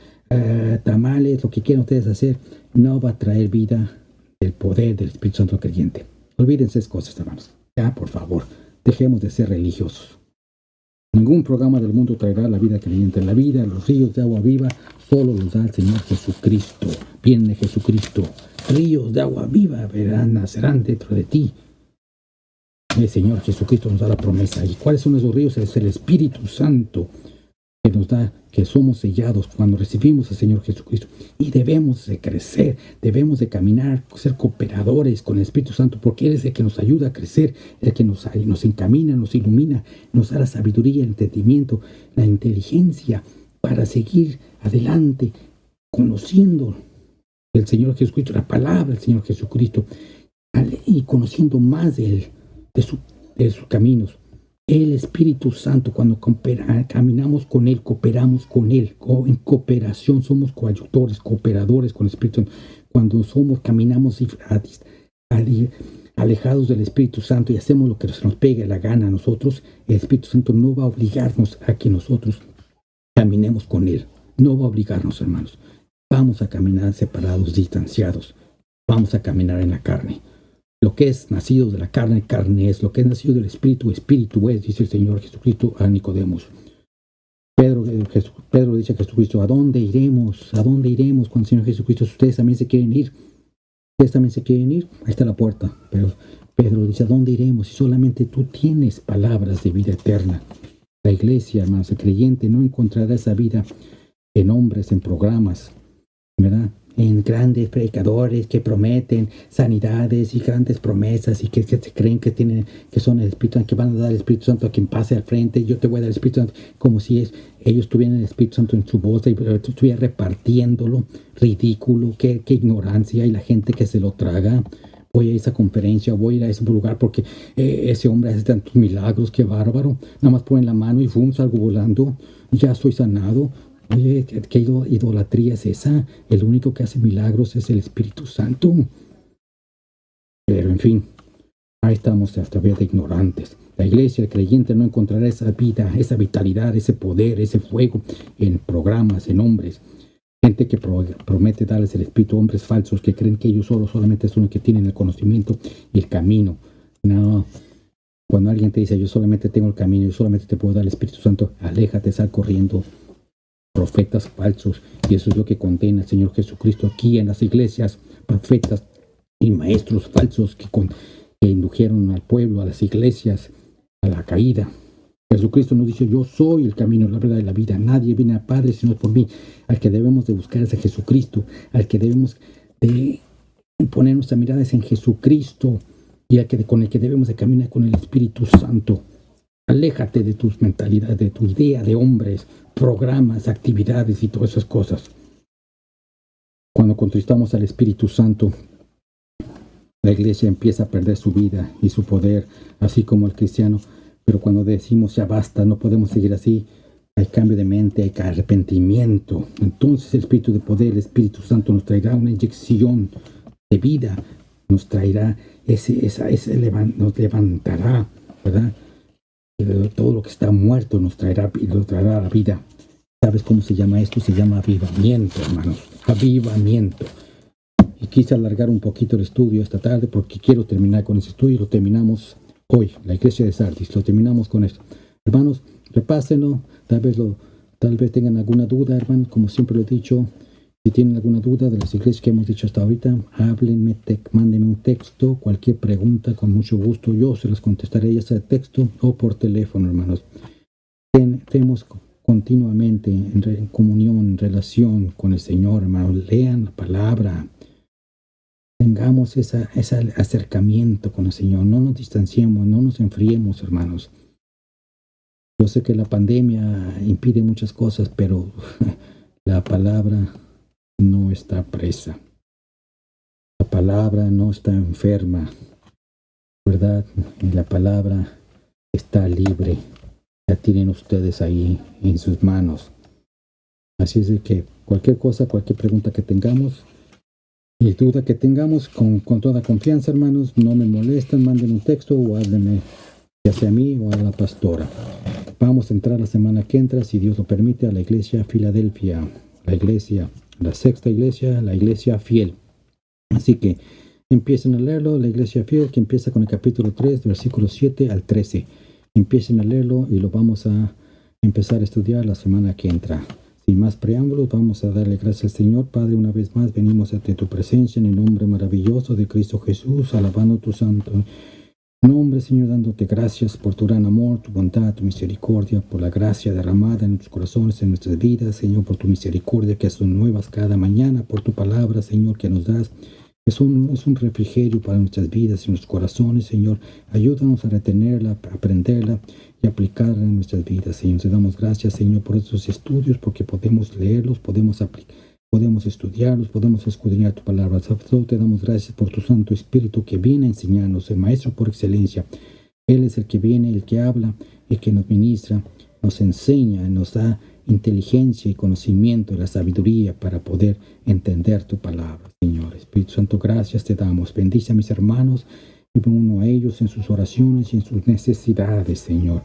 tamales, lo que quieran ustedes hacer, no va a traer vida del poder del Espíritu Santo creyente. Olvídense esas cosas, hermanos. Ya, por favor, dejemos de ser religiosos. Ningún programa del mundo traerá la vida creyente. La vida, los ríos de agua viva, solo los da el Señor Jesucristo. Viene Jesucristo. Ríos de agua viva nacerán dentro de ti. El Señor Jesucristo nos da la promesa. ¿Y cuáles son esos ríos? Es el Espíritu Santo que nos da, que somos sellados cuando recibimos al Señor Jesucristo. Y debemos de crecer, debemos de caminar, ser cooperadores con el Espíritu Santo, porque Él es el que nos ayuda a crecer, el que nos encamina, nos ilumina, nos da la sabiduría, el entendimiento, la inteligencia para seguir adelante, conociendo el Señor Jesucristo, la palabra del Señor Jesucristo, y conociendo más de Él, de sus caminos. El Espíritu Santo, cuando caminamos con Él, cooperamos con Él, en cooperación, somos coayudores, cooperadores con el Espíritu Santo. Cuando caminamos alejados del Espíritu Santo y hacemos lo que se nos pegue la gana a nosotros, el Espíritu Santo no va a obligarnos a que nosotros caminemos con Él. No va a obligarnos, hermanos. Vamos a caminar separados, distanciados. Vamos a caminar en la carne. Lo que es nacido de la carne, carne es. Lo que es nacido del Espíritu, Espíritu es, dice el Señor Jesucristo a Nicodemos. Pedro dice a Jesucristo, ¿a dónde iremos? ¿A dónde iremos con el Señor Jesucristo? Si ustedes también se quieren ir. Ahí está la puerta. Pero Pedro dice, ¿a dónde iremos? Si solamente tú tienes palabras de vida eterna. La iglesia, hermanos, el creyente no encontrará esa vida en hombres, en programas, ¿verdad? En grandes predicadores que prometen sanidades y grandes promesas y que se creen que tienen, que son el Espíritu Santo, que van a dar el Espíritu Santo a quien pase al frente. Yo te voy a dar el Espíritu Santo, como si ellos tuvieran el Espíritu Santo en su voz y estuviera repartiéndolo. Ridículo, qué ignorancia, y la gente que se lo traga. Voy a esa conferencia, voy a ir a ese lugar porque ese hombre hace tantos milagros, qué bárbaro. Nada más ponen la mano y salgo volando, ya estoy sanado. Oye, ¿qué idolatría es esa? El único que hace milagros es el Espíritu Santo. Pero en fin, ahí estamos todavía de ignorantes. La iglesia, el creyente, no encontrará esa vida, esa vitalidad, ese poder, ese fuego en programas, en hombres. Gente que promete darles el Espíritu, hombres falsos que creen que ellos solamente son los que tienen el conocimiento y el camino. No. Cuando alguien te dice, yo solamente tengo el camino, yo solamente te puedo dar el Espíritu Santo, aléjate, sal corriendo. Profetas falsos, y eso es lo que condena el Señor Jesucristo aquí en las iglesias, profetas y maestros falsos que indujeron al pueblo, a las iglesias, a la caída. Jesucristo nos dice, yo soy el camino, la verdad y la vida, nadie viene al Padre sino por mí. Al que debemos de buscar es a Jesucristo, al que debemos de poner nuestras miradas en Jesucristo, y con el que debemos de caminar con el Espíritu Santo. Aléjate de tus mentalidades, de tu idea de hombres, programas, actividades y todas esas cosas. Cuando contristamos al Espíritu Santo, la iglesia empieza a perder su vida y su poder, así como el cristiano. Pero cuando decimos ya basta, no podemos seguir así, hay cambio de mente, hay arrepentimiento. Entonces el Espíritu de poder, el Espíritu Santo nos traerá una inyección de vida, nos traerá nos levantará, ¿verdad? Todo lo que está muerto nos traerá a la vida. ¿Sabes cómo se llama esto? Se llama avivamiento, hermanos. Avivamiento. Y quise alargar un poquito el estudio esta tarde porque quiero terminar con ese estudio. Lo terminamos hoy, la iglesia de Sardis. Lo terminamos con esto. Hermanos, repásenlo. Tal vez tengan alguna duda, hermanos. Como siempre lo he dicho, si tienen alguna duda de las iglesias que hemos dicho hasta ahorita, háblenme, mándenme un texto, cualquier pregunta, con mucho gusto yo se las contestaré, ya sea texto o por teléfono, hermanos. Estemos continuamente en comunión, en relación con el Señor, hermanos. Lean la palabra. Tengamos ese acercamiento con el Señor. No nos distanciemos, no nos enfriemos, hermanos. Yo sé que la pandemia impide muchas cosas, pero la palabra no está presa. La palabra no está enferma, ¿verdad? Y la palabra está libre. La tienen ustedes ahí en sus manos. Así es de que cualquier cosa, cualquier pregunta que tengamos y duda que tengamos, con toda confianza, hermanos, no me molestan, manden un texto o háblenme, ya sea a mí o a la pastora. Vamos a entrar la semana que entra, si Dios lo permite, a la iglesia Filadelfia, la sexta iglesia, la iglesia fiel. Así que empiecen a leerlo, la iglesia fiel, que empieza con el capítulo 3, versículos 7 al 13. Empiecen a leerlo y lo vamos a empezar a estudiar la semana que entra. Sin más preámbulos, vamos a darle gracias al Señor. Padre, una vez más venimos ante tu presencia en el nombre maravilloso de Cristo Jesús, alabando tu santo nombre, Señor, dándote gracias por tu gran amor, tu bondad, tu misericordia, por la gracia derramada en nuestros corazones, en nuestras vidas, Señor, por tu misericordia que son nuevas cada mañana, por tu palabra, Señor, que nos das. Es un refrigerio para nuestras vidas y nuestros corazones, Señor. Ayúdanos a retenerla, a aprenderla y aplicarla en nuestras vidas, Señor. Te damos gracias, Señor, por estos estudios, porque podemos leerlos, podemos estudiarlos, podemos escudriñar tu palabra. Sobre todo te damos gracias por tu Santo Espíritu que viene a enseñarnos, el Maestro por excelencia. Él es el que viene, el que habla, el que nos ministra, nos enseña, nos da inteligencia y conocimiento y la sabiduría para poder entender tu palabra, Señor. Espíritu Santo, gracias te damos. Bendice a mis hermanos y uno a ellos en sus oraciones y en sus necesidades, Señor.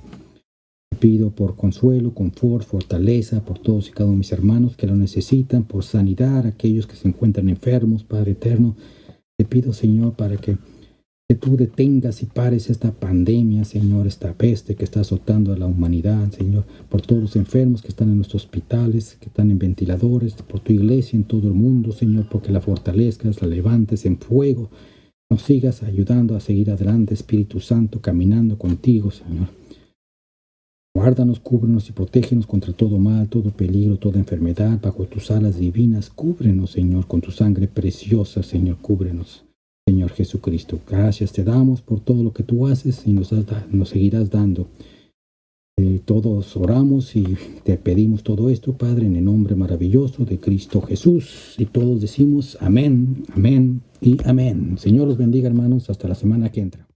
Te pido por consuelo, confort, fortaleza por todos y cada uno de mis hermanos que lo necesitan, por sanidad a aquellos que se encuentran enfermos, Padre eterno. Te pido, Señor, para que tú detengas y pares esta pandemia, Señor, esta peste que está azotando a la humanidad, Señor, por todos los enfermos que están en nuestros hospitales, que están en ventiladores, por tu iglesia en todo el mundo, Señor, porque la fortalezcas, la levantes en fuego, nos sigas ayudando a seguir adelante, Espíritu Santo, caminando contigo, Señor. Guárdanos, cúbrenos y protégenos contra todo mal, todo peligro, toda enfermedad, bajo tus alas divinas. Cúbrenos, Señor, con tu sangre preciosa, Señor, cúbrenos, Señor Jesucristo. Gracias te damos por todo lo que tú haces y nos seguirás dando. Todos oramos y te pedimos todo esto, Padre, en el nombre maravilloso de Cristo Jesús. Y todos decimos amén, amén y amén. Señor los bendiga, hermanos. Hasta la semana que entra.